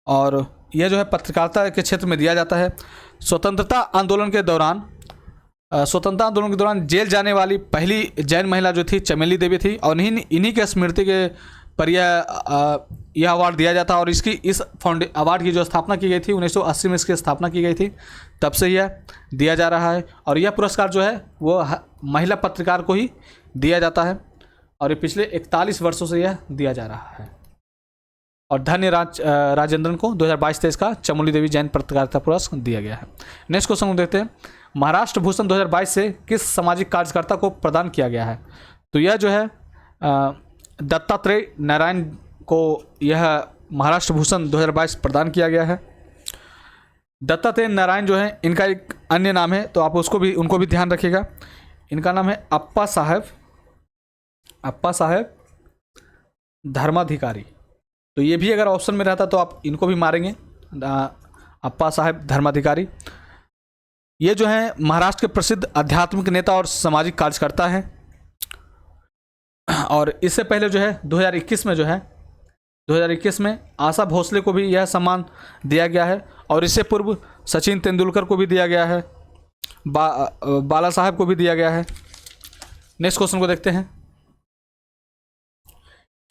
Speaker 1: और यह जो है पत्रकारिता के क्षेत्र में दिया जाता है। स्वतंत्रता आंदोलन के दौरान जेल जाने वाली पहली जैन महिला जो थी चमेली देवी थी, और इन्हीं के स्मृति के पर यह अवार्ड दिया जाता है। और इस अवार्ड की जो स्थापना की गई थी 1980 में इसकी स्थापना की गई थी, तब से यह दिया जा रहा है। और यह पुरस्कार जो है वो महिला पत्रकार को ही दिया जाता है, और ये पिछले 41 वर्षों से यह दिया जा रहा है। और धन्य राजेंद्रन को 2022-23 का चमोली देवी जैन पत्रकारिता पुरस्कार दिया गया है। नेक्स्ट क्वेश्चन देखते हैं। महाराष्ट्र भूषण 2022 से किस सामाजिक कार्यकर्ता को प्रदान किया गया है? तो यह जो है दत्तात्रेय नारायण को यह महाराष्ट्र भूषण 2022 प्रदान किया गया है। दत्तात्रेय नारायण जो है इनका एक अन्य नाम है, तो आप उनको भी ध्यान रखिएगा। इनका नाम है अप्पा साहेब धर्माधिकारी। तो ये भी अगर ऑप्शन में रहता तो आप इनको भी मारेंगे, अप्पा साहेब धर्माधिकारी। ये जो है महाराष्ट्र के प्रसिद्ध आध्यात्मिक नेता और सामाजिक कार्यकर्ता हैं। और इससे पहले जो है 2021 में जो है 2021 में आशा भोसले को भी यह सम्मान दिया गया है, और इससे पूर्व सचिन तेंदुलकर को भी दिया गया है, बाला साहब को भी दिया गया है। नेक्स्ट क्वेश्चन को देखते हैं।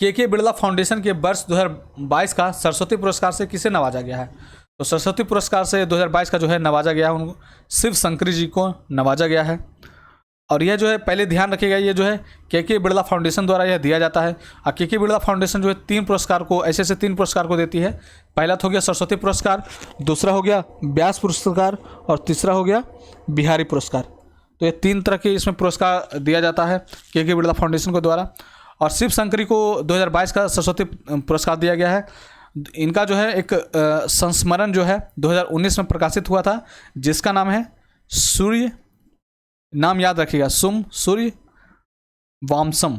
Speaker 1: के बिरला फाउंडेशन के वर्ष 2022 का सरस्वती पुरस्कार से किसे नवाजा गया है? तो सरस्वती पुरस्कार से 2022 का जो है नवाजा गया है, उनको शिव शंकरी जी को नवाजा गया है। और यह जो है पहले ध्यान रखिएगा, ये जो है के बिरला फाउंडेशन द्वारा यह दिया जाता है। और के बिरला फाउंडेशन जो है 3 पुरस्कार को ऐसे 3 पुरस्कार को देती है। पहला तो हो गया सरस्वती पुरस्कार, दूसरा हो गया व्यास पुरस्कार, और तीसरा हो गया बिहारी पुरस्कार। तो ये 3 तरह के इसमें पुरस्कार दिया जाता है के बिरला फाउंडेशन को द्वारा। और शिव शंकरी को 2022 का सरस्वती पुरस्कार दिया गया है। इनका जो है एक संस्मरण जो है 2019 में प्रकाशित हुआ था, जिसका नाम है सूर्य, नाम याद रखिएगा, सूर्य वामसम।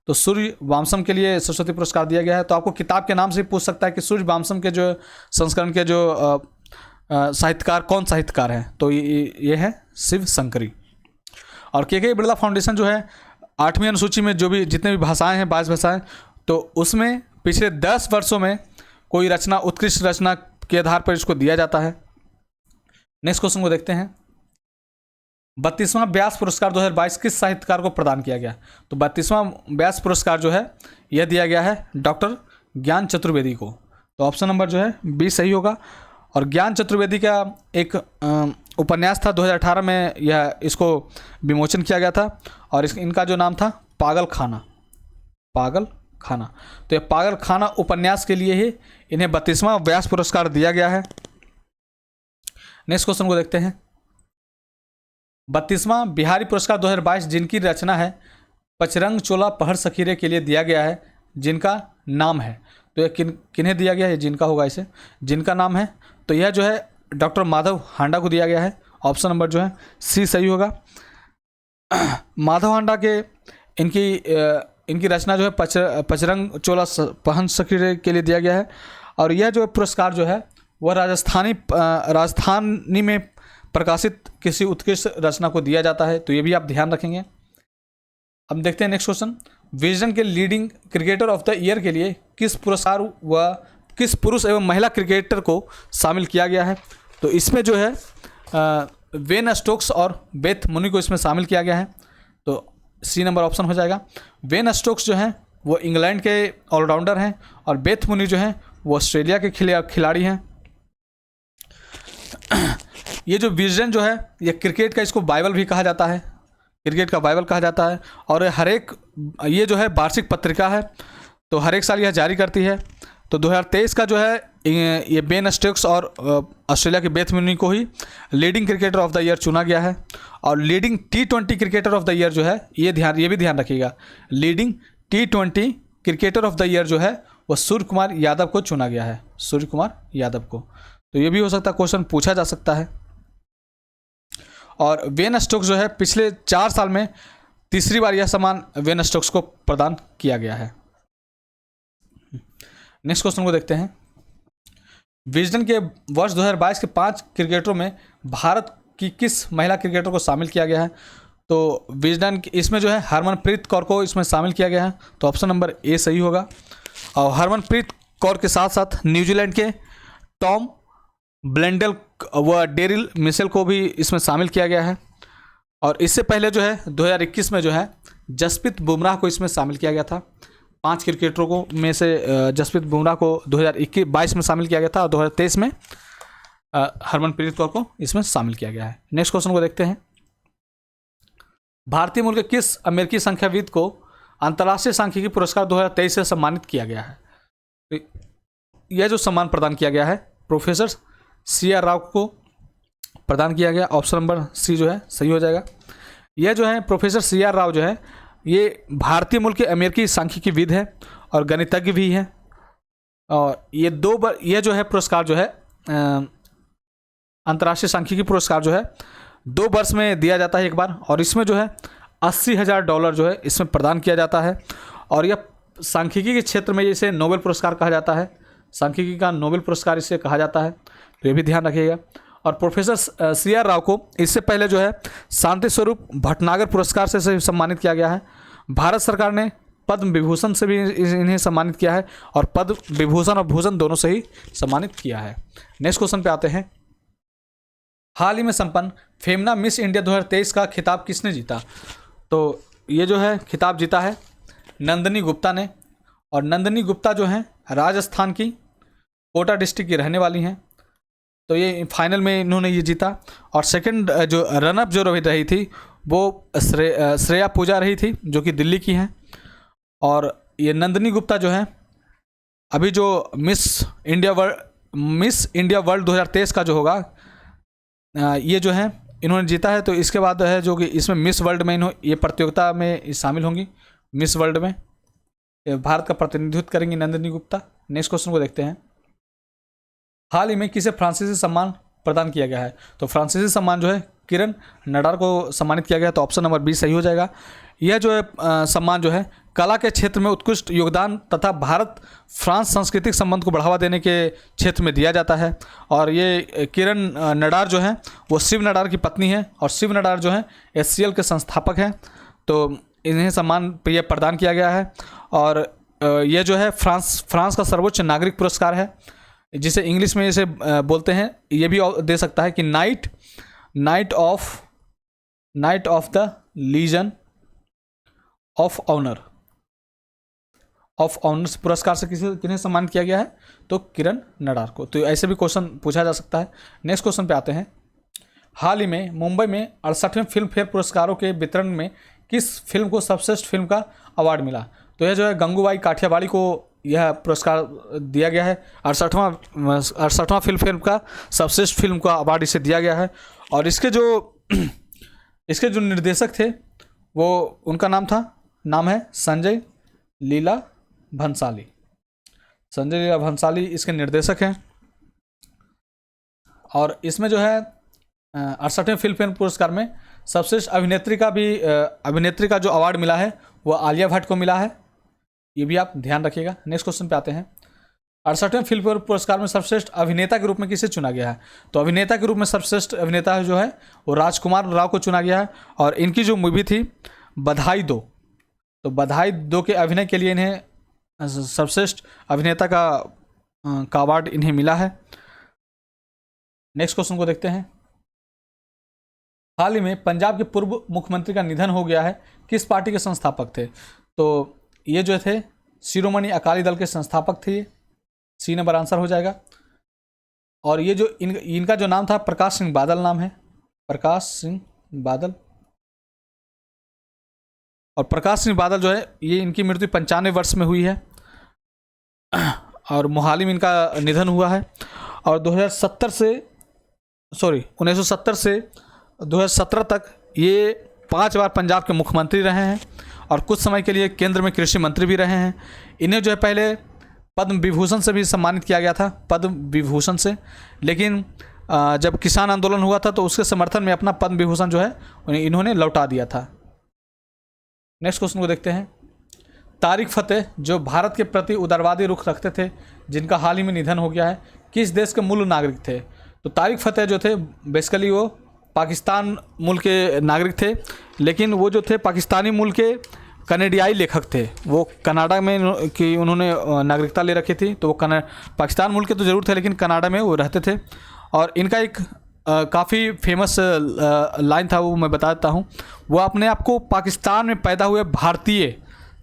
Speaker 1: तो सूर्य वामसम के लिए सरस्वती पुरस्कार दिया गया है। तो आपको किताब के नाम से पूछ सकता है कि सूर्य वामसम के जो संस्करण के जो साहित्यकार कौन साहित्यकार हैं, तो ये है शिव शंकरी। और के बिरला फाउंडेशन जो है 8वीं अनुसूची में जो भी जितने भी भाषाएं हैं 22 भाषाएं, तो उसमें पिछले 10 वर्षों में कोई रचना उत्कृष्ट रचना के आधार पर इसको दिया जाता है। नेक्स्ट क्वेश्चन को देखते हैं। 32वां व्यास पुरस्कार 2022 किस साहित्यकार को प्रदान किया गया? तो 32वां व्यास पुरस्कार जो है यह दिया गया है डॉक्टर ज्ञान चतुर्वेदी को। तो ऑप्शन नंबर जो है 20 सही होगा। और ज्ञान चतुर्वेदी का एक उपन्यास था, 2018 में यह इसको विमोचन किया गया था, और इनका जो नाम था पागल खाना। तो यह पागल खाना उपन्यास के लिए ही इन्हें 32वां व्यास पुरस्कार दिया गया है। नेक्स्ट क्वेश्चन को देखते हैं। 32वां बिहारी पुरस्कार 2022 जिनकी रचना है पचरंग चोला पहर सखीरे के लिए दिया गया है, जिनका नाम है, तो यह किन्हें दिया गया है? जिनका होगा इसे, जिनका नाम है, तो यह जो है डॉक्टर माधव हांडा को दिया गया है। ऑप्शन नंबर जो है सी सही होगा। माधव हांडा के इनकी रचना जो है पचरंग चोला पहन सखीरे के लिए दिया गया है। और यह जो पुरस्कार जो है वह राजस्थानी में प्रकाशित किसी उत्कृष्ट रचना को दिया जाता है, तो ये भी आप ध्यान रखेंगे। अब देखते हैं नेक्स्ट क्वेश्चन। विजडन के leading cricketer of the year के लिए किस पुरस्कार व किस पुरुष एवं महिला क्रिकेटर को शामिल किया गया है? तो इसमें जो है वेन स्टोक्स और बेथ मुनी को इसमें शामिल किया गया है, तो सी नंबर ऑप्शन हो जाएगा। वेन स्टोक्स जो हैं वो इंग्लैंड के ऑलराउंडर हैं, और बेथ मुनी जो हैं वो ऑस्ट्रेलिया के खिलाड़ी हैं। ये जो विजडन जो है ये क्रिकेट का, इसको बाइबल भी कहा जाता है, क्रिकेट का बाइबल कहा जाता है। और ये जो है वार्षिक पत्रिका है, तो हर एक साल यह जारी करती है। तो 2023 का जो है ये बेन स्टोक्स और ऑस्ट्रेलिया के बेथ मुनी को ही leading cricketer of the year चुना गया है। और leading T20 cricketer of the year जो है ये भी ध्यान रखिएगा, leading T20 cricketer of the year जो है वो सूर्य कुमार यादव को चुना गया है, सूर्य कुमार यादव को। तो ये भी हो सकता है, क्वेश्चन पूछा जा सकता है। और वेन स्टोक्स जो है पिछले 4 साल में तीसरी बार यह सम्मान वेन स्टोक्स को प्रदान किया गया है। नेक्स्ट क्वेश्चन को देखते हैं। विजडन के वर्ष 2022 के 5 क्रिकेटरों में भारत की किस महिला क्रिकेटर को शामिल किया गया है? तो विजडन इसमें जो है हरमनप्रीत कौर को इसमें शामिल किया गया है, तो ऑप्शन नंबर ए सही होगा। और हरमनप्रीत कौर के साथ साथ न्यूजीलैंड के टॉम ब्लेंडल व डेरिल मिशेल को भी इसमें शामिल किया गया है। और इससे पहले जो है 2021 में जो है जसप्रीत बुमराह को इसमें शामिल किया गया था। 5 क्रिकेटरों को में से जसप्रीत बुमराह को 2022 में शामिल किया गया था, और 2023 में हरमनप्रीत कौर को इसमें शामिल किया गया है। नेक्स्ट क्वेश्चन को देखते हैं। भारतीय मूल के किस अमेरिकी संख्याविद को अंतर्राष्ट्रीय सांख्यिकी पुरस्कार 2023 से सम्मानित किया गया है? तो यह जो सम्मान प्रदान किया गया है प्रोफेसर CR राव को प्रदान किया गया। ऑप्शन नंबर सी जो है सही हो जाएगा। यह जो है प्रोफेसर CR राव जो है ये भारतीय मूल के अमेरिकी सांख्यिकीविद है और गणितज्ञ भी हैं। और ये यह जो है पुरस्कार जो है अंतर्राष्ट्रीय सांख्यिकी पुरस्कार जो है 2 वर्ष में दिया जाता है एक बार, और इसमें जो है $80,000 जो है इसमें प्रदान किया जाता है। और यह सांख्यिकी के क्षेत्र में इसे नोबेल पुरस्कार कहा जाता है, सांख्यिकी का नोबेल पुरस्कार इसे कहा जाता है, तो ये भी ध्यान रखिएगा। और प्रोफेसर CR राव को इससे पहले जो है शांति स्वरूप भटनागर पुरस्कार से सम्मानित किया गया है। भारत सरकार ने पद्म विभूषण से भी इन्हें सम्मानित किया है और पद्म विभूषण और भूषण दोनों से ही सम्मानित किया है। नेक्स्ट क्वेश्चन पे आते हैं। हाल ही में संपन्न फेमना मिस इंडिया 2023 का खिताब किसने जीता? तो ये जो है खिताब जीता है नंदिनी गुप्ता ने, और नंदिनी गुप्ता जो हैं राजस्थान की कोटा डिस्ट्रिक्ट की रहने वाली हैं। तो ये फाइनल में इन्होंने ये जीता। और सेकंड जो रनअप जो रही थी वो श्रेया पूजा रही थी जो कि दिल्ली की हैं। और ये नंदिनी गुप्ता जो है अभी जो मिस इंडिया वर्ल्ड 2023 का जो होगा ये जो है इन्होंने जीता है। तो इसके बाद है जो कि इसमें मिस वर्ल्ड में ये प्रतियोगिता में शामिल होंगी। मिस वर्ल्ड में भारत का प्रतिनिधित्व करेंगी नंदिनी गुप्ता। नेक्स्ट क्वेश्चन को देखते हैं। हाल ही में किसे फ्रांसीसी सम्मान प्रदान किया गया है? तो फ्रांसीसी सम्मान जो है किरण नडार को सम्मानित किया गया। तो ऑप्शन नंबर 20 सही हो जाएगा। यह जो है सम्मान जो है कला के क्षेत्र में उत्कृष्ट योगदान तथा भारत फ्रांस सांस्कृतिक संबंध को बढ़ावा देने के क्षेत्र में दिया जाता है। और ये किरण नडार जो है वो शिव नडार की पत्नी है और शिव नडार जो है HCL के संस्थापक हैं। तो इन्हें सम्मान पे यह प्रदान किया गया है। और ये जो है फ्रांस का सर्वोच्च नागरिक पुरस्कार है जिसे इंग्लिश में इसे बोलते हैं, ये भी दे सकता है कि knight of the legion of honour पुरस्कार से किन्हें सम्मानित किया गया है? तो किरण नडार को। तो ऐसे भी क्वेश्चन पूछा जा सकता है। नेक्स्ट क्वेश्चन पे आते हैं। हाल ही में मुंबई में 68वें फिल्म फेयर पुरस्कारों के वितरण में किस फिल्म को सर्वश्रेष्ठ फिल्म का अवार्ड मिला? तो यह जो है गंगूबाई काठियावाड़ी को यह पुरस्कार दिया गया है। 68वां फिल्म फेयर का सर्वश्रेष्ठ फिल्म का अवार्ड इसे दिया गया है। और इसके जो निर्देशक थे वो उनका नाम है संजय लीला भंसाली। संजय लीला भंसाली इसके निर्देशक हैं। और इसमें जो है 68वें फिल्म फेयर पुरस्कार में सर्वश्रेष्ठ अभिनेत्री का जो अवार्ड मिला है वो आलिया भट्ट को मिला है। ये भी आप ध्यान रखिएगा। नेक्स्ट क्वेश्चन पे आते हैं। 68वें फिल्म फेयर पुरस्कार में सर्वश्रेष्ठ अभिनेता के रूप में किसे चुना गया है? तो अभिनेता के रूप में सर्वश्रेष्ठ अभिनेता जो है वो राजकुमार राव को चुना गया है। और इनकी जो मूवी थी बधाई दो, तो बधाई दो के अभिनय के लिए इन्हें सर्वश्रेष्ठ अभिनेता का अवार्ड इन्हें मिला है। नेक्स्ट क्वेश्चन को देखते हैं। हाल ही में पंजाब के पूर्व मुख्यमंत्री का निधन हो गया है, किस पार्टी के संस्थापक थे? तो ये जो थे शिरोमणि अकाली दल के संस्थापक थे। सी नंबर आंसर हो जाएगा। और ये जो इनका जो नाम था प्रकाश सिंह बादल नाम है, प्रकाश सिंह बादल। और प्रकाश सिंह बादल जो है ये इनकी मृत्यु 95 वर्ष में हुई है और मोहाली में इनका निधन हुआ है। और 1970 से 2017 तक ये 5 बार पंजाब के मुख्यमंत्री रहे हैं और कुछ समय के लिए केंद्र में कृषि मंत्री भी रहे हैं। इन्हें जो है पहले पद्म विभूषण से भी सम्मानित किया गया था, पद्म विभूषण से। लेकिन जब किसान आंदोलन हुआ था तो उसके समर्थन में अपना पद्म विभूषण जो है इन्होंने लौटा दिया था। नेक्स्ट क्वेश्चन को देखते हैं। तारिक फतेह जो भारत के प्रति उदारवादी रुख रखते थे, जिनका हाल ही में निधन हो गया है, किस देश के मूल नागरिक थे? तो तारिक फतेह जो थे बेसिकली वो पाकिस्तान मूल के नागरिक थे, लेकिन वो जो थे पाकिस्तानी मूल के कनेडियाई लेखक थे। वो कनाडा में कि उन्होंने नागरिकता ले रखी थी, तो वो पाकिस्तान मूल के तो ज़रूर थे लेकिन कनाडा में वो रहते थे। और इनका एक काफ़ी फेमस लाइन था, वो मैं बता देता हूँ। वो अपने आप को पाकिस्तान में पैदा हुए भारतीय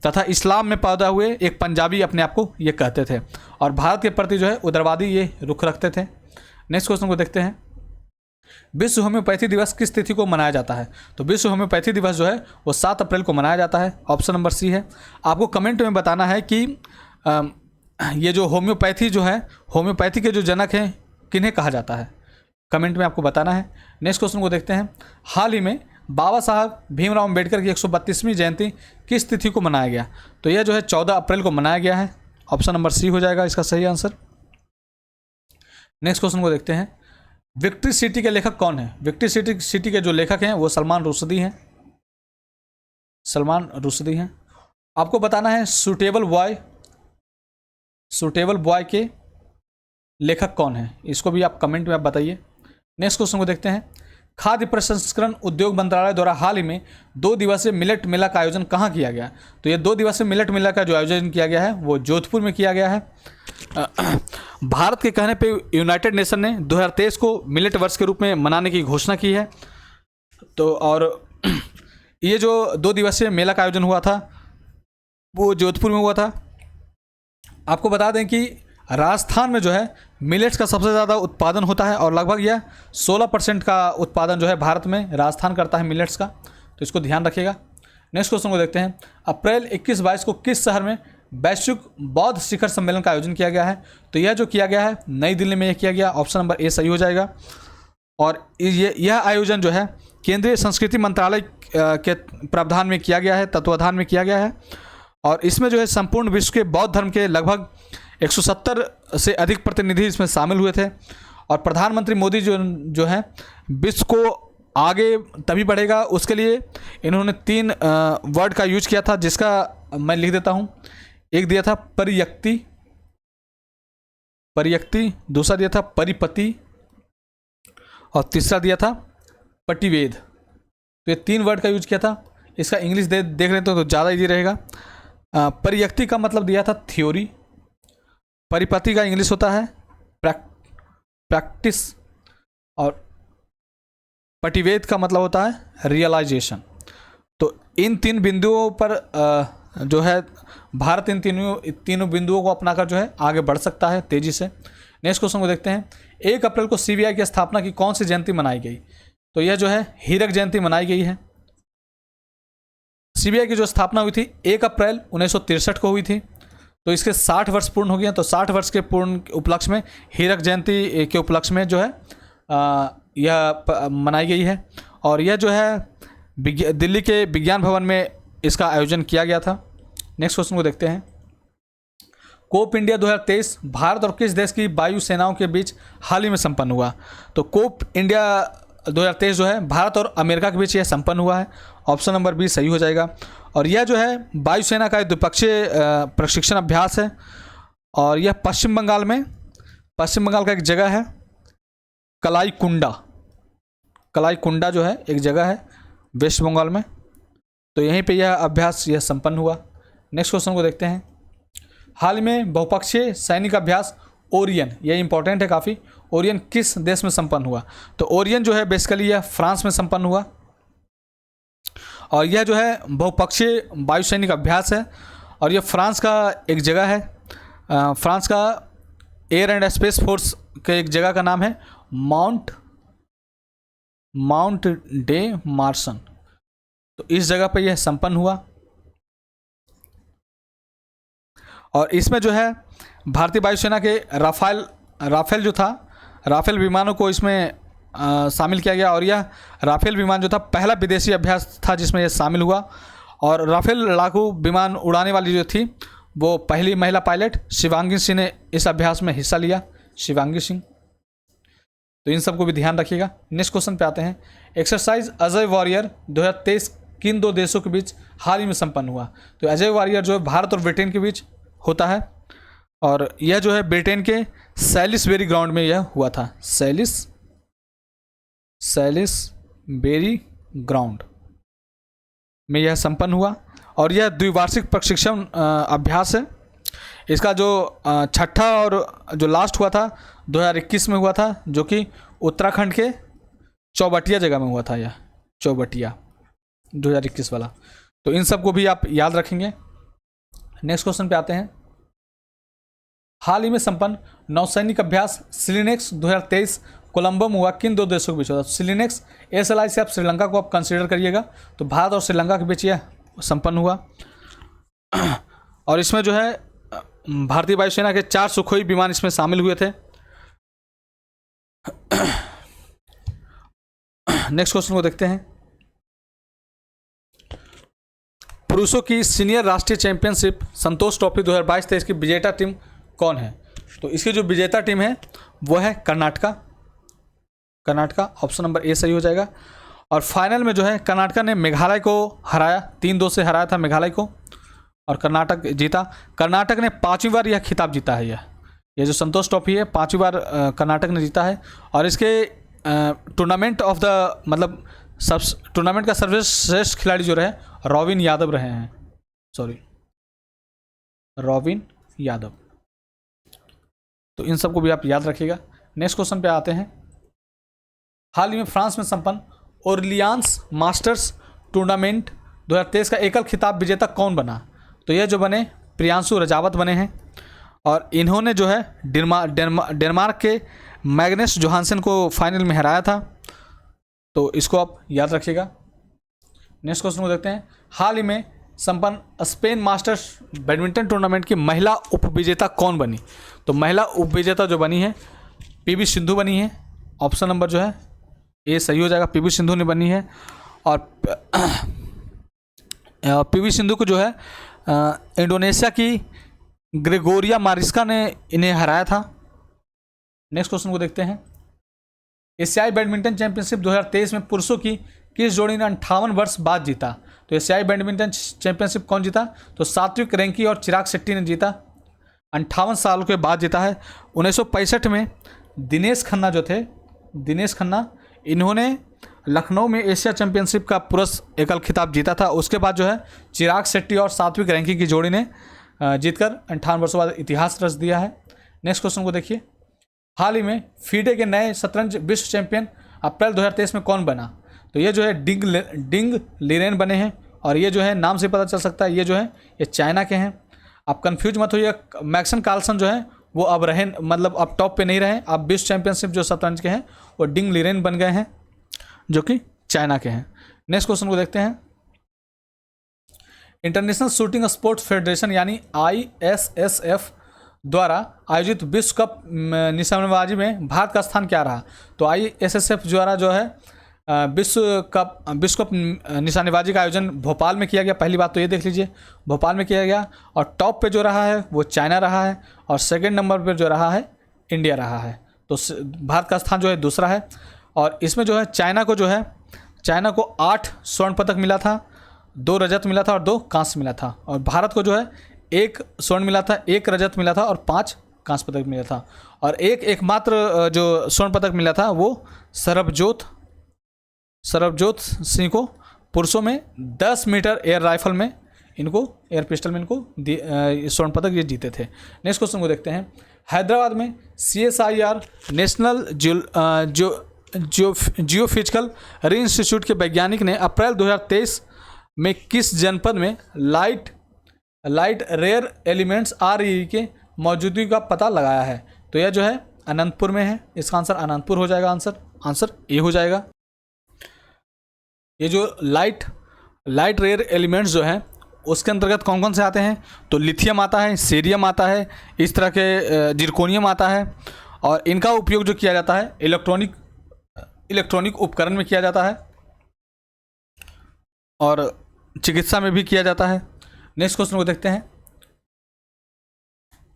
Speaker 1: तथा इस्लाम में पैदा हुए एक पंजाबी अपने आप को ये कहते थे और भारत के प्रति जो है उदारवादी ये रुख रखते थे। नेक्स्ट क्वेश्चन को देखते हैं। विश्व होम्योपैथी दिवस किस तिथि को मनाया जाता है? तो विश्व होम्योपैथी दिवस जो है वो 7 अप्रैल को मनाया जाता है। ऑप्शन नंबर सी है। आपको कमेंट में बताना है कि ये जो होम्योपैथी जो है, होम्योपैथी के जो जनक हैं किन्हें कहा जाता है, कमेंट में आपको बताना है। नेक्स्ट क्वेश्चन को देखते हैं। हाल ही में बाबा साहब भीमराव अम्बेडकर की 132वीं जयंती किस तिथि को मनाया गया? तो यह जो है 14 अप्रैल को मनाया गया है। ऑप्शन नंबर सी हो जाएगा इसका सही आंसर। नेक्स्ट क्वेश्चन को देखते हैं। विक्ट्री सिटी के लेखक कौन है? विक्ट्री सिटी के जो लेखक हैं वो सलमान रुश्दी हैं। सलमान रुश्दी हैं। आपको बताना है सूटेबल बॉय के लेखक कौन है, इसको भी आप कमेंट में आप बताइए। नेक्स्ट क्वेश्चन को देखते हैं। खाद्य प्रसंस्करण उद्योग मंत्रालय द्वारा हाल ही में 2 दिवसीय मिलेट मेला का आयोजन कहाँ किया गया? तो ये 2 दिवसीय मिलेट मेला का जो आयोजन किया गया है वो जोधपुर में किया गया है। भारत के कहने पे यूनाइटेड नेशन ने 2023 को मिलेट वर्ष के रूप में मनाने की घोषणा की है। तो और ये जो 2 दिवसीय मेला का आयोजन हुआ था वो जोधपुर में हुआ था। आपको बता दें कि राजस्थान में जो है मिलेट्स का सबसे ज़्यादा उत्पादन होता है और लगभग यह 16% का उत्पादन जो है भारत में राजस्थान करता है मिलेट्स का, तो इसको ध्यान रखिएगा। नेक्स्ट क्वेश्चन को देखते हैं। अप्रैल 21-22 को किस शहर में वैश्विक बौद्ध शिखर सम्मेलन का आयोजन किया गया है? तो यह जो किया गया है नई दिल्ली में यह किया गया। ऑप्शन नंबर ए सही हो जाएगा। और यह आयोजन जो है केंद्रीय संस्कृति मंत्रालय के प्रावधान में किया गया है, तत्वाधान में किया गया है। और इसमें जो है संपूर्ण विश्व के बौद्ध धर्म के लगभग 170 से अधिक प्रतिनिधि इसमें शामिल हुए थे। और प्रधानमंत्री मोदी जो है विश्व को आगे तभी बढ़ेगा उसके लिए इन्होंने 3 वर्ड का यूज किया था, जिसका मैं लिख देता हूँ। एक दिया था परियक्ति, दूसरा दिया था परिपति और तीसरा दिया था पटिवेद। तो ये 3 वर्ड का यूज किया था। इसका इंग्लिश देख रहे तो ज़्यादा इजी रहेगा। परियक्ति का मतलब दिया था थ्योरी, परिपति का इंग्लिश होता है प्रैक्टिस और पटिवेद का मतलब होता है रियलाइजेशन। तो इन 3 बिंदुओं पर जो है भारत इन तीनों बिंदुओं को अपनाकर जो है आगे बढ़ सकता है तेजी से। नेक्स्ट क्वेश्चन को देखते हैं। 1 अप्रैल को सीबीआई की स्थापना की कौन सी जयंती मनाई गई? तो यह जो है हीरक जयंती मनाई गई है। सीबीआई की जो स्थापना हुई थी 1 अप्रैल 1963 को हुई थी। तो इसके 60 वर्ष पूर्ण हो गए हैं। तो 60 वर्ष के पूर्ण उपलक्ष्य में हीरक जयंती के उपलक्ष्य में जो है यह मनाई गई है। और यह जो है दिल्ली के विज्ञान भवन में इसका आयोजन किया गया था। नेक्स्ट क्वेश्चन को देखते हैं। कोप इंडिया 2023 भारत और किस देश की वायु सेनाओं के बीच हाल ही में संपन्न हुआ? तो कोप इंडिया 2023 जो है भारत और अमेरिका के बीच यह संपन्न हुआ है। ऑप्शन नंबर बी सही हो जाएगा। और यह जो है वायुसेना का द्विपक्षीय प्रशिक्षण अभ्यास है। और यह पश्चिम बंगाल का एक जगह है कलाईकुंडा जो है एक जगह है वेस्ट बंगाल में। तो यहीं पे यह अभ्यास यह संपन्न हुआ। नेक्स्ट क्वेश्चन को देखते हैं। हाल में बहुपक्षीय सैनिक अभ्यास ओरियन, यह इंपॉर्टेंट है काफ़ी, ओरियन किस देश में संपन्न हुआ? तो ओरियन जो है बेसिकली यह फ्रांस में संपन्न हुआ। और यह जो है बहुपक्षीय वायुसैनिक अभ्यास है और यह फ्रांस का एक जगह है। फ्रांस का एयर एंड स्पेस फोर्स के एक जगह का नाम है माउंट डे मार्सन। तो इस जगह पर यह संपन्न हुआ। और इसमें जो है भारतीय वायुसेना के राफेल जो था, राफेल विमानों को इसमें शामिल किया गया। और यह राफेल विमान जो था पहला विदेशी अभ्यास था जिसमें यह शामिल हुआ। और राफेल लड़ाकू विमान उड़ाने वाली जो थी वो पहली महिला पायलट शिवांगी सिंह ने इस अभ्यास में हिस्सा लिया, शिवांगी सिंह। तो इन सबको भी ध्यान रखिएगा। नेक्स्ट क्वेश्चन पे आते हैं। एक्सरसाइज अजय वॉरियर 2023 किन 2 देशों के बीच हाल ही में संपन्न हुआ? तो अजय वॉरियर जो है भारत और ब्रिटेन के बीच होता है। और यह जो है ब्रिटेन के सैलिसबेरी ग्राउंड में यह हुआ था, सैलिसबेरी ग्राउंड में यह संपन्न हुआ। और यह द्विवार्षिक प्रशिक्षण अभ्यास है। इसका जो छठा और जो लास्ट हुआ था 2021 में हुआ था, जो कि उत्तराखंड के चौबटिया जगह में हुआ था। यह चौबटिया 2021 वाला। तो इन सबको भी आप याद रखेंगे। नेक्स्ट क्वेश्चन पे आते हैं। हाल ही में संपन्न नौसैनिक अभ्यास सिलिनेक्स 2023 कोलंबो में हुआ किन 2 देशों के बीच होता है? सिलिनेक्स SLI से आप श्रीलंका को आप कंसीडर करिएगा। तो भारत और श्रीलंका के बीच यह संपन्न हुआ। और इसमें जो है भारतीय वायुसेना के 4 सुखोई विमान इसमें शामिल हुए थे। नेक्स्ट क्वेश्चन को देखते हैं। पुरुषों की सीनियर राष्ट्रीय चैंपियनशिप संतोष ट्रॉफी 2022-23 की विजेता टीम कौन है? तो इसकी जो विजेता टीम है वो है कर्नाटका। ऑप्शन नंबर ए सही हो जाएगा। और फाइनल में जो है कर्नाटका ने मेघालय को हराया, 3-2 से हराया था मेघालय को और कर्नाटक जीता। कर्नाटक ने 5वीं बार यह खिताब जीता है। यह जो संतोष ट्रॉफी है 5वीं बार कर्नाटक ने जीता है। और इसके टूर्नामेंट ऑफ द मतलब सब टूर्नामेंट का सर्वश्रेष्ठ खिलाड़ी जो रहे रॉबिन यादव रहे हैं, सॉरी रॉबिन यादव। तो इन सबको भी आप याद रखिएगा। नेक्स्ट क्वेश्चन पे आते हैं। हाल ही में फ्रांस में संपन्न ओरलियांस मास्टर्स टूर्नामेंट 2023 का एकल खिताब विजेता कौन बना? तो यह जो बने प्रियांशु रजावत बने हैं, और इन्होंने जो है डेनमार्क के मैग्नस जोहानसन को फाइनल में हराया था। तो इसको आप याद रखिएगा। नेक्स्ट क्वेश्चन को देखते हैं। हाल ही में संपन्न स्पेन मास्टर्स बैडमिंटन टूर्नामेंट की महिला उपविजेता कौन बनी? तो महिला उपविजेता जो बनी है पीवी सिंधु बनी है। ऑप्शन नंबर जो है ए सही हो जाएगा, पीवी सिंधु ने बनी है। और पीवी सिंधु को जो है इंडोनेशिया की ग्रेगोरिया मारिस्का ने इन्हें हराया था। नेक्स्ट क्वेश्चन को देखते हैं। एशियाई बैडमिंटन चैंपियनशिप 2023 में पुरुषों की किस जोड़ी ने 58 वर्ष बाद जीता? तो एशियाई बैडमिंटन चैंपियनशिप कौन जीता? तो सात्विक रैंकी और चिराग शेट्टी ने जीता। 58 साल के बाद जीता है। 1965 में दिनेश खन्ना जो थे, दिनेश खन्ना, इन्होंने लखनऊ में एशिया चैंपियनशिप का पुरुष एकल खिताब जीता था। उसके बाद जो है चिराग शेट्टी और सात्विक रैंकी की जोड़ी ने जीतकर 58 वर्षों बाद इतिहास रच दिया है। नेक्स्ट क्वेश्चन को देखिए। हाल ही में फीडे के नए शतरंज विश्व चैंपियन अप्रैल 2023 में कौन बना? तो ये जो है डिंग लिरेन बने हैं, और ये जो है नाम से पता चल सकता है ये जो है ये चाइना के हैं। आप कंफ्यूज मत होइए, मैक्सन कार्लसन जो है वो अब रहे, मतलब अब टॉप पे नहीं रहे। अब विश्व चैंपियनशिप जो शतरंज के हैं वो डिंग लिरेन बन गए हैं जो कि चाइना के हैं। नेक्स्ट क्वेश्चन को देखते हैं। इंटरनेशनल शूटिंग स्पोर्ट्स फेडरेशन यानी ISSF द्वारा आयोजित विश्व कप निशानेबाजी में भारत का स्थान क्या रहा? तो ISSF द्वारा जो है विश्व कप निशानेबाजी का आयोजन भोपाल में किया गया। पहली बात तो ये देख लीजिए, भोपाल में किया गया। और टॉप पे जो रहा है वो चाइना रहा है, और सेकंड नंबर पे जो रहा है इंडिया रहा है। तो भारत का स्थान जो है दूसरा है। और इसमें जो है चाइना को 8 स्वर्ण पदक मिला था, 2 रजत मिला था और 2 कांस्य मिला था। और भारत को जो है 1 स्वर्ण मिला था, 1 रजत मिला था और 5 कांस्य पदक मिला था। और एकमात्र जो स्वर्ण पदक मिला था वो सरबजोत सिंह को पुरुषों में 10 मीटर एयर राइफल में इनको, एयर पिस्टल में इनको स्वर्ण पदक ये जीते थे। नेक्स्ट क्वेश्चन को देखते हैं। हैदराबाद में CSIR नेशनल जियोफिजिकल री इंस्टीट्यूट के वैज्ञानिक ने अप्रैल 2023 में किस जनपद में लाइट रेयर एलिमेंट्स REE के मौजूदगी का पता लगाया है? तो यह जो है अनंतपुर में है। इसका आंसर अनंतपुर हो जाएगा। आंसर ए हो जाएगा। ये जो लाइट रेयर एलिमेंट्स जो हैं उसके अंतर्गत कौन कौन से आते हैं? तो लिथियम आता है, सेरियम आता है, इस तरह के जिरकोनियम आता है। और इनका उपयोग जो किया जाता है इलेक्ट्रॉनिक उपकरण में किया जाता है और चिकित्सा में भी किया जाता है। नेक्स्ट क्वेश्चन को देखते हैं।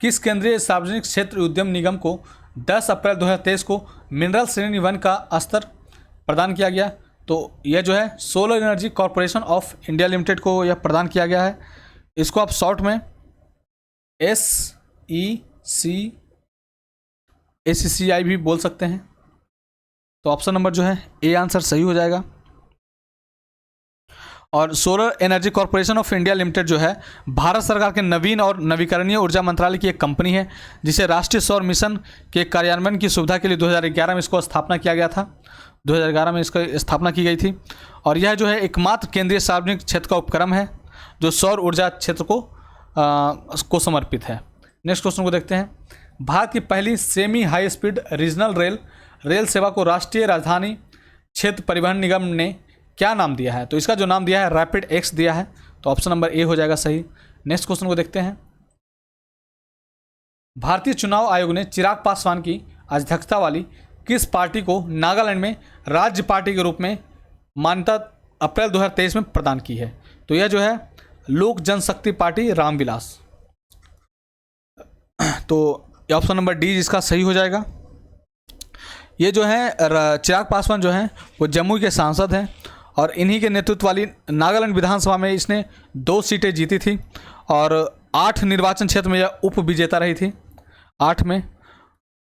Speaker 1: किस केंद्रीय सार्वजनिक क्षेत्र उद्यम निगम को 10 अप्रैल 2023 को मिनरल श्रेणी 1 का स्तर प्रदान किया गया? तो यह जो है solar energy corporation of India limited को यह प्रदान किया गया है। इसको आप शॉर्ट में SECI भी बोल सकते हैं। तो ऑप्शन नंबर जो है ए आंसर सही हो जाएगा। और solar energy corporation of India limited जो है भारत सरकार के नवीन और नवीकरणीय ऊर्जा मंत्रालय की एक कंपनी है, जिसे राष्ट्रीय सौर मिशन के कार्यान्वयन की सुविधा के लिए 2011 में इसको स्थापना किया गया था। 2011 में इसकी स्थापना की गई थी। और यह जो है एकमात्र केंद्रीय सार्वजनिक क्षेत्र का उपक्रम है जो सौर ऊर्जा क्षेत्र को समर्पित है। नेक्स्ट क्वेश्चन को देखते हैं। भारत की पहली semi high speed regional rail सेवा को राष्ट्रीय राजधानी क्षेत्र परिवहन निगम ने क्या नाम दिया है? तो इसका जो नाम दिया है रैपिड एक्स दिया है। तो ऑप्शन नंबर ए हो जाएगा सही। नेक्स्ट क्वेश्चन को देखते हैं। भारतीय चुनाव आयोग ने चिराग पासवान की अध्यक्षता वाली किस पार्टी को नागालैंड में राज्य पार्टी के रूप में मान्यता अप्रैल 2023 में प्रदान की है? तो यह जो है लोक जनशक्ति पार्टी रामविलास। तो ऑप्शन नंबर डी इसका सही हो जाएगा। ये जो है चिराग पासवान जो हैं वो जम्मू के सांसद हैं और इन्हीं के नेतृत्व वाली नागालैंड विधानसभा में इसने 2 सीटें जीती थी और 8 निर्वाचन क्षेत्र में यह उप विजेता रही थी, 8 में।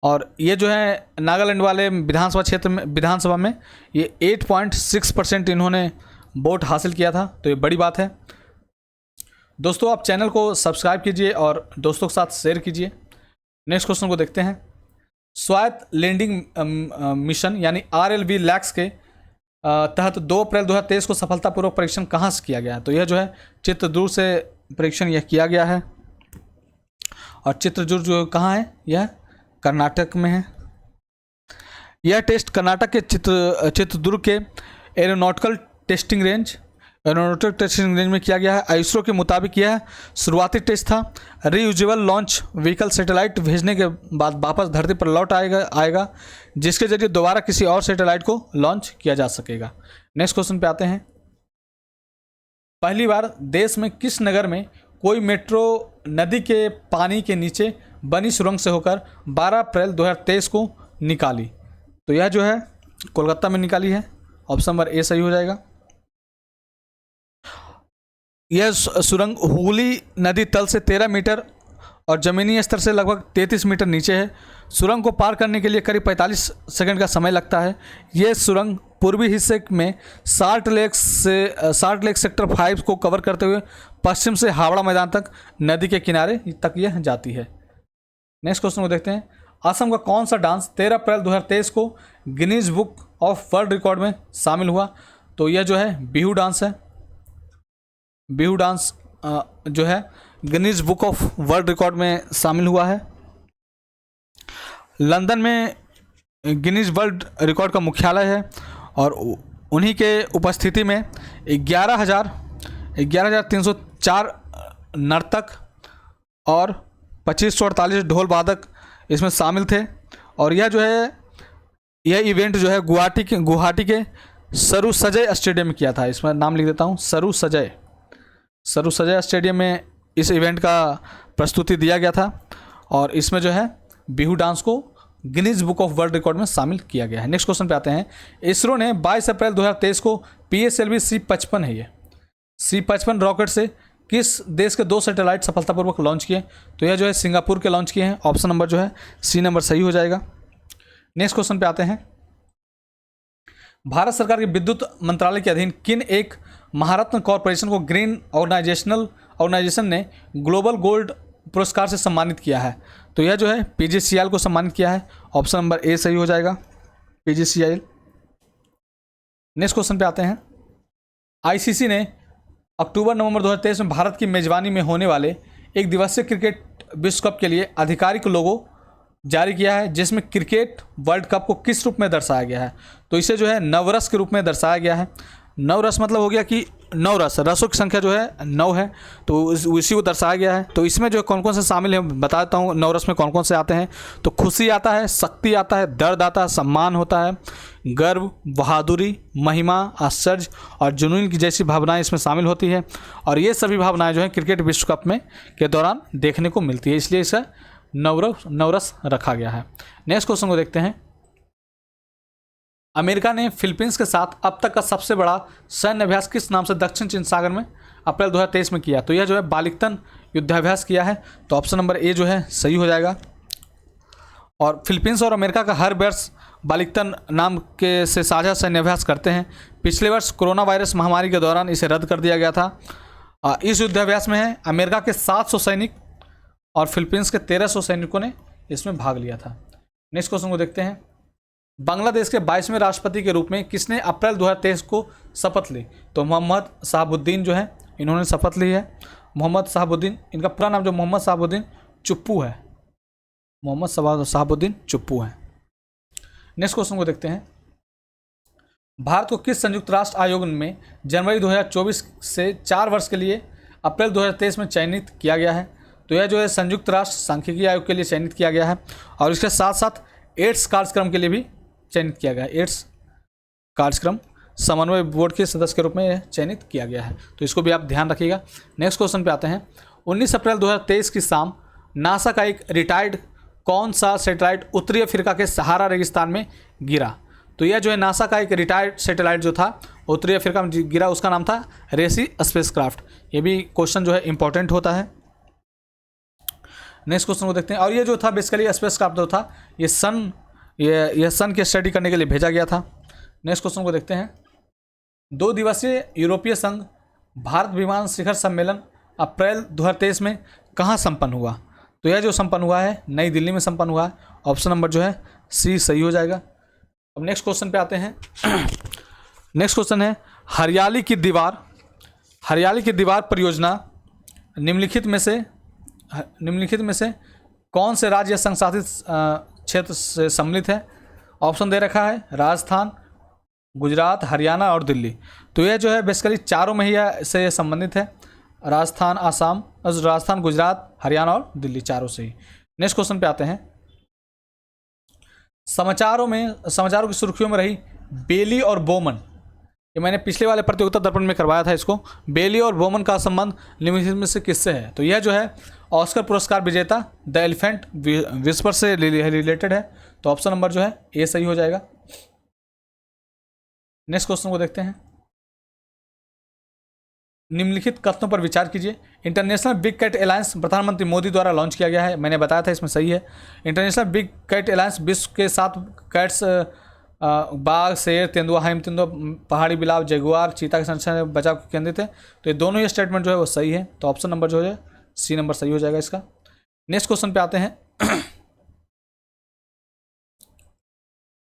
Speaker 1: और ये जो है नागालैंड वाले विधानसभा क्षेत्र में, विधानसभा में ये 8.6% इन्होंने वोट हासिल किया था। तो ये बड़ी बात है। दोस्तों आप चैनल को सब्सक्राइब कीजिए और दोस्तों के साथ शेयर कीजिए। नेक्स्ट क्वेश्चन को देखते हैं। स्वायत्त लैंडिंग मिशन यानी RLV लैक्स के तहत 2 अप्रैल 2023 को सफलतापूर्वक परीक्षण कहाँ से किया गया है? तो यह जो है चित्रदुर्ग से परीक्षण यह किया गया है। और चित्रदुर्ग जो कहाँ है? यह कर्नाटक में है। यह टेस्ट कर्नाटक के चित्रदुर्ग के एरोनॉटिकल टेस्टिंग रेंज में किया गया है। इसरो के मुताबिक यह शुरुआती टेस्ट था। रीयूजेबल लॉन्च व्हीकल सैटेलाइट भेजने के बाद वापस धरती पर लौट आएगा जिसके जरिए दोबारा किसी और सैटेलाइट को लॉन्च किया जा सकेगा। नेक्स्ट क्वेश्चन पे आते हैं। पहली बार देश में किस नगर में कोई मेट्रो नदी के पानी के नीचे बनी सुरंग से होकर 12 अप्रैल 2023 को निकाली? तो यह जो है कोलकाता में निकाली है। ऑप्शन नंबर ए सही हो जाएगा। यह सुरंग हुगली नदी तल से 13 मीटर और ज़मीनी स्तर से लगभग 33 मीटर नीचे है। सुरंग को पार करने के लिए करीब 45 सेकंड का समय लगता है। यह सुरंग पूर्वी हिस्से में साल्ट लेक सेक्टर 5 को कवर करते हुए पश्चिम से हावड़ा मैदान तक नदी के किनारे तक यह जाती है। नेक्स्ट क्वेश्चन को देखते हैं। असम का कौन सा डांस 13 अप्रैल 2023 को Guinness book of world record में शामिल हुआ? तो यह जो है बिहू डांस है। बिहू डांस जो है Guinness book of world record में शामिल हुआ है। लंदन में गिनीज वर्ल्ड रिकॉर्ड का मुख्यालय है और उन्हीं के उपस्थिति में 11,304 नर्तक और 2548 ढोल वादक इसमें शामिल थे। और यह जो है यह इवेंट जो है गुवाहाटी के सरू सजय स्टेडियम में किया था। इसमें नाम लिख देता हूँ, सरू सजय स्टेडियम में इस इवेंट का प्रस्तुति दिया गया था। और इसमें जो है बिहू डांस को Guinness book of world record में शामिल किया गया है। नेक्स्ट क्वेश्चन पे आते हैं। इसरो ने 22 अप्रैल 2023 को PSLV C-55 है ये C-55 रॉकेट से किस देश के 2 सैटेलाइट सफलतापूर्वक लॉन्च किए? तो यह जो है सिंगापुर के लॉन्च किए हैं। ऑप्शन नंबर जो है सी नंबर सही हो जाएगा। नेक्स्ट क्वेश्चन पे आते हैं। भारत सरकार के विद्युत मंत्रालय के अधीन किन एक महारत्न कॉरपोरेशन को ग्रीन ऑर्गेनाइजेशन ने ग्लोबल गोल्ड पुरस्कार से सम्मानित किया है? तो यह जो है PGCIL को सम्मानित किया है। ऑप्शन नंबर ए सही हो जाएगा, PGCIL। नेक्स्ट क्वेश्चन पे आते हैं। ICC ने अक्टूबर-नवंबर 2023 में भारत की मेजबानी में होने वाले एक दिवसीय क्रिकेट विश्व कप के लिए आधिकारिक लोगो जारी किया है जिसमें क्रिकेट वर्ल्ड कप को किस रूप में दर्शाया गया है? तो इसे जो है नवरस के रूप में दर्शाया गया है। नवरस मतलब हो गया कि 9 रसों की संख्या जो है 9 है, तो इसी को दर्शाया गया है। तो इसमें जो कौन कौन से शामिल हैं बताता हूँ। 9 रस में कौन कौन से आते हैं? तो खुशी आता है, शक्ति आता है, दर्द आता है, सम्मान होता है, गर्व, बहादुरी, महिमा, आश्चर्य और जुनून की जैसी भावनाएं इसमें शामिल होती है। और ये सभी भावनाएं जो है क्रिकेट विश्व कप में के दौरान देखने को मिलती है, इसलिए इसे नवरस रखा गया है। नेक्स्ट क्वेश्चन को देखते हैं। अमेरिका ने फिलीपींस के साथ अब तक का सबसे बड़ा सैन्य अभ्यास किस नाम से दक्षिण चीन सागर में अप्रैल 2023 में किया? तो यह जो है बालिकतन युद्धाभ्यास किया है। तो ऑप्शन नंबर ए जो है सही हो जाएगा। और फिलीपींस और अमेरिका का हर वर्ष बालिकतन नाम के से साझा सैन्य अभ्यास करते हैं। पिछले वर्ष कोरोना वायरस महामारी के दौरान इसे रद्द कर दिया गया था। इस युद्धाभ्यास में है अमेरिका के 700 सैनिक और फिलीपींस के 1300 सैनिकों ने इसमें भाग लिया था। नेक्स्ट क्वेश्चन को देखते हैं। बांग्लादेश के 22वें राष्ट्रपति के रूप में किसने अप्रैल 2023 को शपथ ली? तो मोहम्मद शहाबुद्दीन जो है इन्होंने शपथ ली है। मोहम्मद शहाबुद्दीन, इनका पूरा नाम जो मोहम्मद शहाबुद्दीन चुप्पू है। मोहम्मद शहाबुद्दीन चुप्पू है। नेक्स्ट क्वेश्चन को देखते हैं। भारत को किस संयुक्त राष्ट्र आयोग में जनवरी 2024 से 4 वर्ष के लिए अप्रैल 2023 में चयनित किया गया है? तो यह जो है संयुक्त राष्ट्र सांख्यिकी आयोग के लिए चयनित किया गया है। और इसके साथ साथ एड्स कार्यक्रम के लिए भी चयनित किया गया है। एड्स कार्यक्रम समन्वय बोर्ड के सदस्य के रूप में चयनित किया गया है, तो इसको भी आप ध्यान रखिएगा। नेक्स्ट क्वेश्चन पे आते हैं। 19 अप्रैल 2023 की शाम नासा का एक रिटायर्ड कौन सा सैटेलाइट उत्तरी अफ्रीका के सहारा रेगिस्तान में गिरा? तो यह जो है नासा का एक रिटायर्ड सैटेलाइट जो था उत्तरी अफ्रीका में गिरा, उसका नाम था रेसी स्पेसक्राफ्ट। ये भी क्वेश्चन जो है इंपॉर्टेंट होता है। नेक्स्ट क्वेश्चन को देखते हैं। और ये जो था बेसिकली स्पेस क्राफ्ट जो था ये सन की स्टडी करने के लिए भेजा गया था। नेक्स्ट क्वेश्चन को देखते हैं। 2 दिवसीय यूरोपीय संघ भारत विमान शिखर सम्मेलन अप्रैल 2023 में कहाँ संपन्न हुआ? तो यह जो संपन्न हुआ है नई दिल्ली में संपन्न हुआ है। ऑप्शन नंबर जो है सी सही हो जाएगा। अब नेक्स्ट क्वेश्चन पे आते हैं। नेक्स्ट क्वेश्चन है हरियाली की दीवार परियोजना निम्नलिखित में से कौन से राज्य या संघ शासित क्षेत्र से सम्मिलित है? ऑप्शन दे रखा है राजस्थान, गुजरात, हरियाणा और दिल्ली। तो यह जो है बेसिकली चारों में ही से संबंधित है, राजस्थान, गुजरात, हरियाणा और दिल्ली, चारों से ही। नेक्स्ट क्वेश्चन पे आते हैं। समाचारों की सुर्खियों में रही बेली और बोमन, ये मैंने पिछले वाले प्रतियोगिता दर्पण में करवाया था इसको। बेली और बोमन का संबंध निम्नलिखित में से किससे है? तो यह जो है ऑस्कर पुरस्कार विजेता द एलिफेंट विस्पर से रिलेटेड है। तो ऑप्शन नंबर जो है ए सही हो जाएगा। नेक्स्ट क्वेश्चन को देखते हैं। निम्नलिखित कथनों पर विचार कीजिए। इंटरनेशनल बिग कैट अलायंस प्रधानमंत्री मोदी द्वारा लॉन्च किया गया है, मैंने बताया था इसमें सही है। इंटरनेशनल बिग कैट अलायंस विश्व के 7 कैट्स बाघ, शेर, तेंदुआ, हिमतेंदुआ, पहाड़ी बिलाव, जगुआर, चीता के संरक्षण में बचाव केंद्रित है। तो ये दोनों ही स्टेटमेंट जो है वो सही है। तो ऑप्शन नंबर जो है सी नंबर सही हो जाएगा इसका। नेक्स्ट क्वेश्चन पे आते हैं।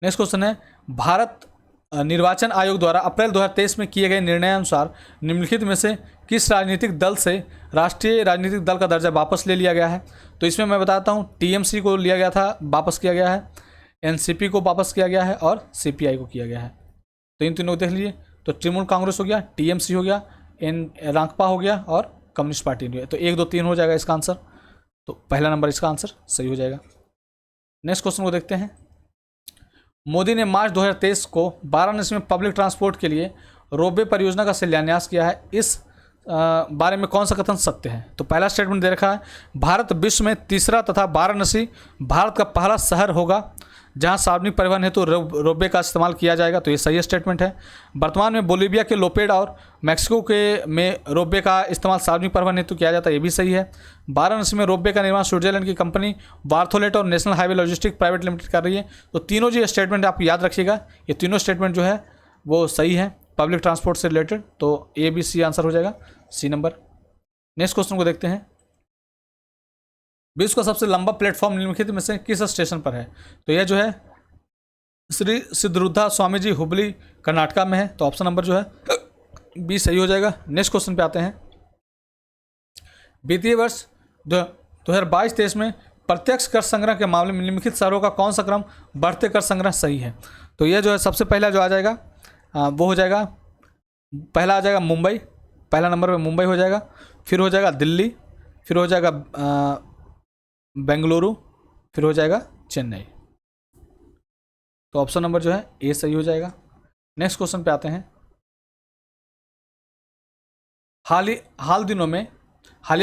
Speaker 1: नेक्स्ट क्वेश्चन है भारत निर्वाचन आयोग द्वारा अप्रैल 2023 में किए गए निर्णयानुसार निम्नलिखित में से किस राजनीतिक दल से राष्ट्रीय राजनीतिक दल का दर्जा वापस ले लिया गया है? तो इसमें मैं बताता हूँ टीएमसी को लिया गया था, वापस किया गया है, एनसीपी को वापस किया गया है और सीपीआई को किया गया है। तो इन तीनों को देख लीजिए। तो तृणमूल कांग्रेस हो गया, टीएमसी हो गया, रांकपा हो गया और कम्युनिस्ट पार्टी हो गया। तो 1, 2, 3 हो जाएगा इसका आंसर। तो पहला नंबर इसका आंसर सही हो जाएगा। नेक्स्ट क्वेश्चन को देखते हैं। मोदी ने मार्च 2023 को वाराणसी में पब्लिक ट्रांसपोर्ट के लिए रोपवे परियोजना का शिलान्यास किया है। इस बारे में कौन सा कथन सत्य है? तो पहला स्टेटमेंट दे रखा है भारत विश्व में तीसरा तथा वाराणसी भारत का पहला शहर होगा जहां सार्वजनिक परिवहन हेतु रोपवे का इस्तेमाल किया जाएगा। तो ये सही स्टेटमेंट है। वर्तमान में बोलीविया के लोपेड और मैक्सिको के में रोपवे का इस्तेमाल सार्वजनिक परिवहन हेतु किया जाता है, ये भी सही है। वाराणसी में रोपवे का निर्माण स्विट्जरलैंड की कंपनी वार्थोलेट और national highway logistic private limited कर रही है। तो तीनों जो स्टेटमेंट आप याद रखिएगा, ये तीनों स्टेटमेंट जो है वो सही है पब्लिक ट्रांसपोर्ट से रिलेटेड। तो ए बी सी आंसर हो जाएगा, सी नंबर। नेक्स्ट क्वेश्चन को देखते हैं। विश्व का सबसे लंबा प्लेटफॉर्म निम्नलिखित में से किस स्टेशन पर है? तो यह जो है श्री सिद्धरूढ़ा स्वामी जी हुबली कर्नाटका में है। तो ऑप्शन नंबर जो है बी सही हो जाएगा। नेक्स्ट क्वेश्चन पे आते हैं। वित्तीय वर्ष 2022-23 में प्रत्यक्ष कर संग्रह के मामले में निम्नलिखित शहरों का कौन सा क्रम बढ़ते कर संग्रह सही है? तो यह जो है सबसे पहला जो आ जाएगा वो हो जाएगा, पहला आ जाएगा मुंबई, पहला नंबर पे मुंबई हो जाएगा, फिर हो जाएगा दिल्ली, फिर हो जाएगा बेंगलुरु, फिर हो जाएगा चेन्नई। तो ऑप्शन नंबर जो है ए सही हो जाएगा। नेक्स्ट क्वेश्चन पे आते हैं। हालिया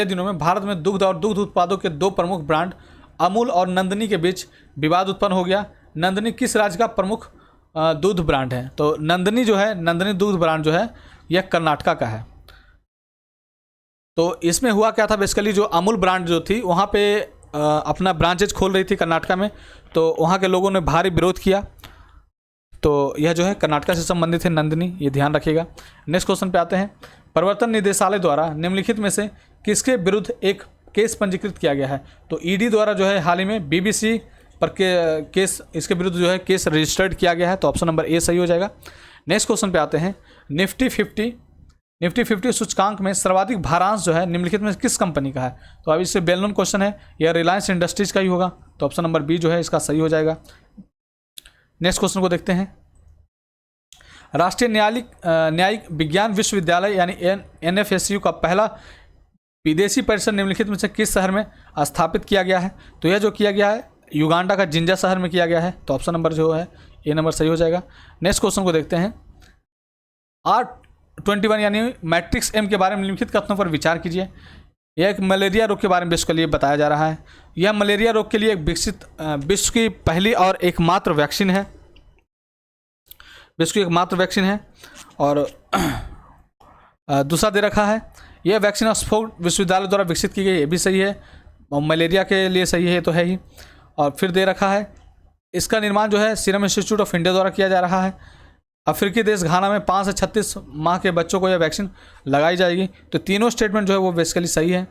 Speaker 1: दिनों में भारत में दुग्ध और दुग्ध उत्पादों के 2 प्रमुख ब्रांड अमूल और नंदनी के बीच विवाद उत्पन्न हो गया। नंदनी किस राज्य का प्रमुख दूध ब्रांड है? तो नंदनी जो है, नंदनी दूध ब्रांड जो है यह कर्नाटका का है। तो इसमें हुआ क्या था, बेसिकली जो अमूल ब्रांड जो थी वहाँ पे अपना ब्रांचेज खोल रही थी कर्नाटका में, तो वहाँ के लोगों ने भारी विरोध किया। तो यह जो है कर्नाटका से संबंधित है नंदनी, ये ध्यान रखिएगा। नेक्स्ट क्वेश्चन पे आते हैं। प्रवर्तन निदेशालय द्वारा निम्नलिखित में से किसके विरुद्ध एक केस पंजीकृत किया गया है? तो ईडी द्वारा जो है हाल ही में बीबीसी पर केस, इसके विरुद्ध जो है केस रजिस्टर्ड किया गया है। तो ऑप्शन नंबर ए सही हो जाएगा। नेक्स्ट क्वेश्चन पे आते हैं। निफ्टी 50 सूचकांक में सर्वाधिक भारांश जो है निम्नलिखित में किस कंपनी का है? तो अब इससे वेल नोन क्वेश्चन है, यह रिलायंस इंडस्ट्रीज का ही होगा। तो ऑप्शन नंबर बी जो है इसका सही हो जाएगा। नेक्स्ट क्वेश्चन को देखते हैं। राष्ट्रीय न्यायिक विज्ञान विश्वविद्यालय यानी NFSU का पहला विदेशी परिसर निम्नलिखित में से किस शहर में स्थापित किया गया है? तो यह जो किया गया है युगांडा का जिंजा शहर में किया गया है। तो ऑप्शन नंबर जो है ए नंबर सही हो जाएगा। नेक्स्ट क्वेश्चन को देखते हैं। R21 यानी मैट्रिक्स M के बारे में निम्नलिखित कथनों पर विचार कीजिए। यह एक मलेरिया रोग के बारे में बेसिकली बताया जा रहा है। यह मलेरिया रोग के लिए एक विकसित विश्व की पहली और एकमात्र वैक्सीन है, विश्व की एकमात्र वैक्सीन है। और दूसरा दे रखा है, यह वैक्सीन ऑक्सफोर्ड विश्वविद्यालय द्वारा विकसित की गई, ये भी सही है। और मलेरिया के लिए सही है, तो है ही। और फिर दे रखा है इसका निर्माण जो है सीरम इंस्टीट्यूट ऑफ इंडिया द्वारा किया जा रहा है। अफ्रीकी देश घाना में 5 से 36 माह के बच्चों को यह वैक्सीन लगाई जाएगी। तो तीनों स्टेटमेंट जो है वो बेसिकली सही है,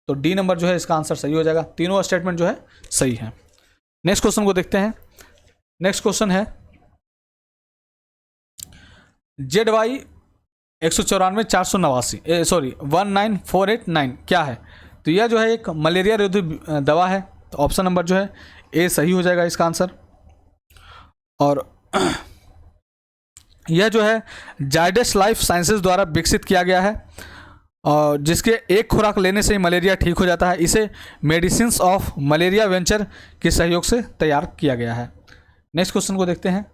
Speaker 1: तो डी नंबर जो है इसका आंसर सही हो जाएगा। तीनों स्टेटमेंट जो है सही है। नेक्स्ट क्वेश्चन को देखते हैं। नेक्स्ट क्वेश्चन है ZY 194 सॉरी 19489 क्या है? तो यह जो है एक मलेरिया रोधी दवा है। तो ऑप्शन नंबर जो है ए सही हो जाएगा इसका आंसर। और यह जो है जायडस लाइफ साइंसेज द्वारा विकसित किया गया है, और जिसके एक खुराक लेने से ही मलेरिया ठीक हो जाता है। इसे मेडिसिन्स ऑफ मलेरिया वेंचर के सहयोग से तैयार किया गया है। नेक्स्ट क्वेश्चन को देखते हैं।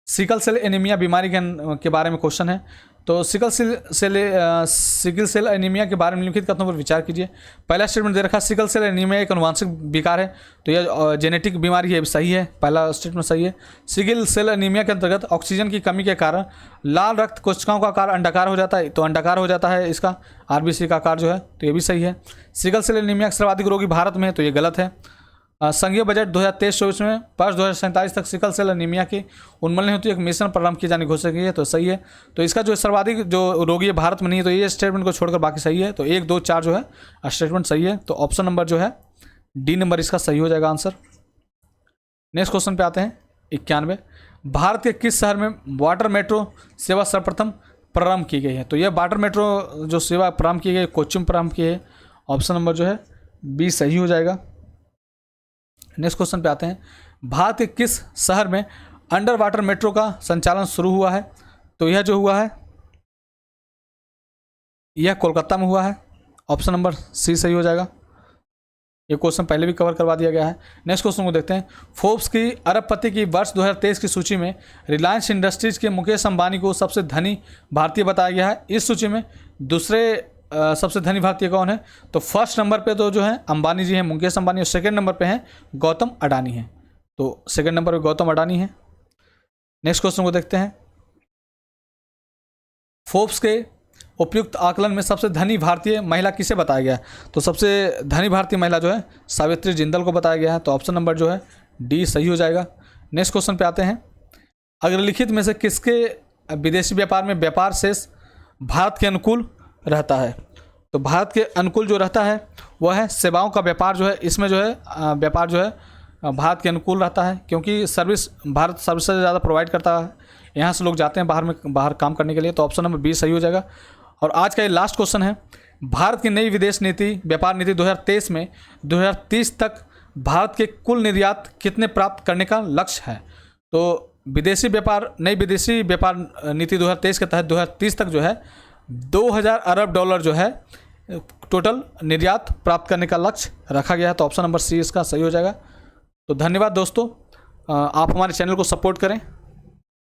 Speaker 1: सिकल सेल एनीमिया बीमारी के बारे में क्वेश्चन है। तो सिकल सेल एनीमिया के बारे में निम्नलिखित कथनों पर विचार कीजिए। पहला स्टेटमेंट दे रखा है सिकल सेल एनीमिया एक अनुवांशिक विकार है, तो यह जेनेटिक बीमारी है, सही है, पहला स्टेटमेंट सही है। सिकल सेल एनीमिया के अंतर्गत ऑक्सीजन की कमी के कारण लाल रक्त कोशिकाओं का आकार अंडाकार हो जाता है, तो अंडाकार हो जाता है इसका RBC का आकार जो है, तो ये भी सही है। सिकल सेल एनीमिया सर्वाधिक रोगी भारत में है, तो ये गलत है। संघीय बजट 2023-24 में वर्ष 2047 तक सिकल सेल एनीमिया के उन्मूलन हेतु एक मिशन प्रारंभ किए जाने की घोषणा की है, तो सही है। तो इसका जो सर्वाधिक जो रोगी है भारत में नहीं है, तो ये स्टेटमेंट को छोड़कर बाकी सही है। तो 1, 2, 4 जो है स्टेटमेंट सही है। तो ऑप्शन नंबर जो है डी नंबर इसका सही हो जाएगा आंसर। नेक्स्ट क्वेश्चन पे आते हैं 91। भारत के किस शहर में वाटर मेट्रो सेवा सर्वप्रथम प्रारंभ की गई है? तो यह वाटर मेट्रो जो सेवा प्रारंभ की गई कोच्चि में प्रारंभ की है। ऑप्शन नंबर जो है बी सही हो जाएगा। नेक्स्ट क्वेश्चन पे आते हैं। भारत के किस शहर में अंडर वाटर मेट्रो का संचालन शुरू हुआ है? तो यह जो हुआ है यह कोलकाता में हुआ है। ऑप्शन नंबर सी सही हो जाएगा। ये क्वेश्चन पहले भी कवर करवा दिया गया है। नेक्स्ट क्वेश्चन को देखते हैं। फोर्ब्स की अरबपति की वर्ष 2023 की सूची में रिलायंस इंडस्ट्रीज के मुकेश अंबानी को सबसे धनी भारतीय बताया गया है। इस सूची में दूसरे सबसे धनी भारतीय कौन है? तो फर्स्ट नंबर पे तो जो है अंबानी जी हैं, मुकेश अंबानी, और सेकंड नंबर पे हैं गौतम अडानी हैं। तो सेकंड नंबर पे गौतम अडानी हैं। नेक्स्ट क्वेश्चन को देखते हैं। फोर्ब्स के उपयुक्त आकलन में सबसे धनी भारतीय महिला किसे बताया गया है? तो सबसे धनी भारतीय महिला जो है सावित्री जिंदल को बताया गया है। तो ऑप्शन नंबर जो है डी सही हो जाएगा। नेक्स्ट क्वेश्चन पे आते हैं। अग्रलिखित में से किसके विदेशी व्यापार में व्यापार शेष भारत के अनुकूल रहता है? तो भारत के अनुकूल जो रहता है वह है सेवाओं का व्यापार जो है, इसमें जो है व्यापार जो है भारत के अनुकूल रहता है, क्योंकि सर्विस भारत सबसे ज़्यादा प्रोवाइड करता है। यहाँ से लोग जाते हैं बाहर काम करने के लिए। तो ऑप्शन नंबर बी सही हो जाएगा। और आज का ये लास्ट क्वेश्चन है। भारत की नई विदेश नीति व्यापार नीति 2023 में 2030 तक भारत के कुल निर्यात कितने प्राप्त करने का लक्ष्य है? तो नई विदेशी व्यापार नीति 2023 के तहत 2030 तक जो है 2000 अरब डॉलर जो है टोटल निर्यात प्राप्त करने का लक्ष्य रखा गया है। तो ऑप्शन नंबर सी इसका सही हो जाएगा। तो धन्यवाद दोस्तों, आप हमारे चैनल को सपोर्ट करें।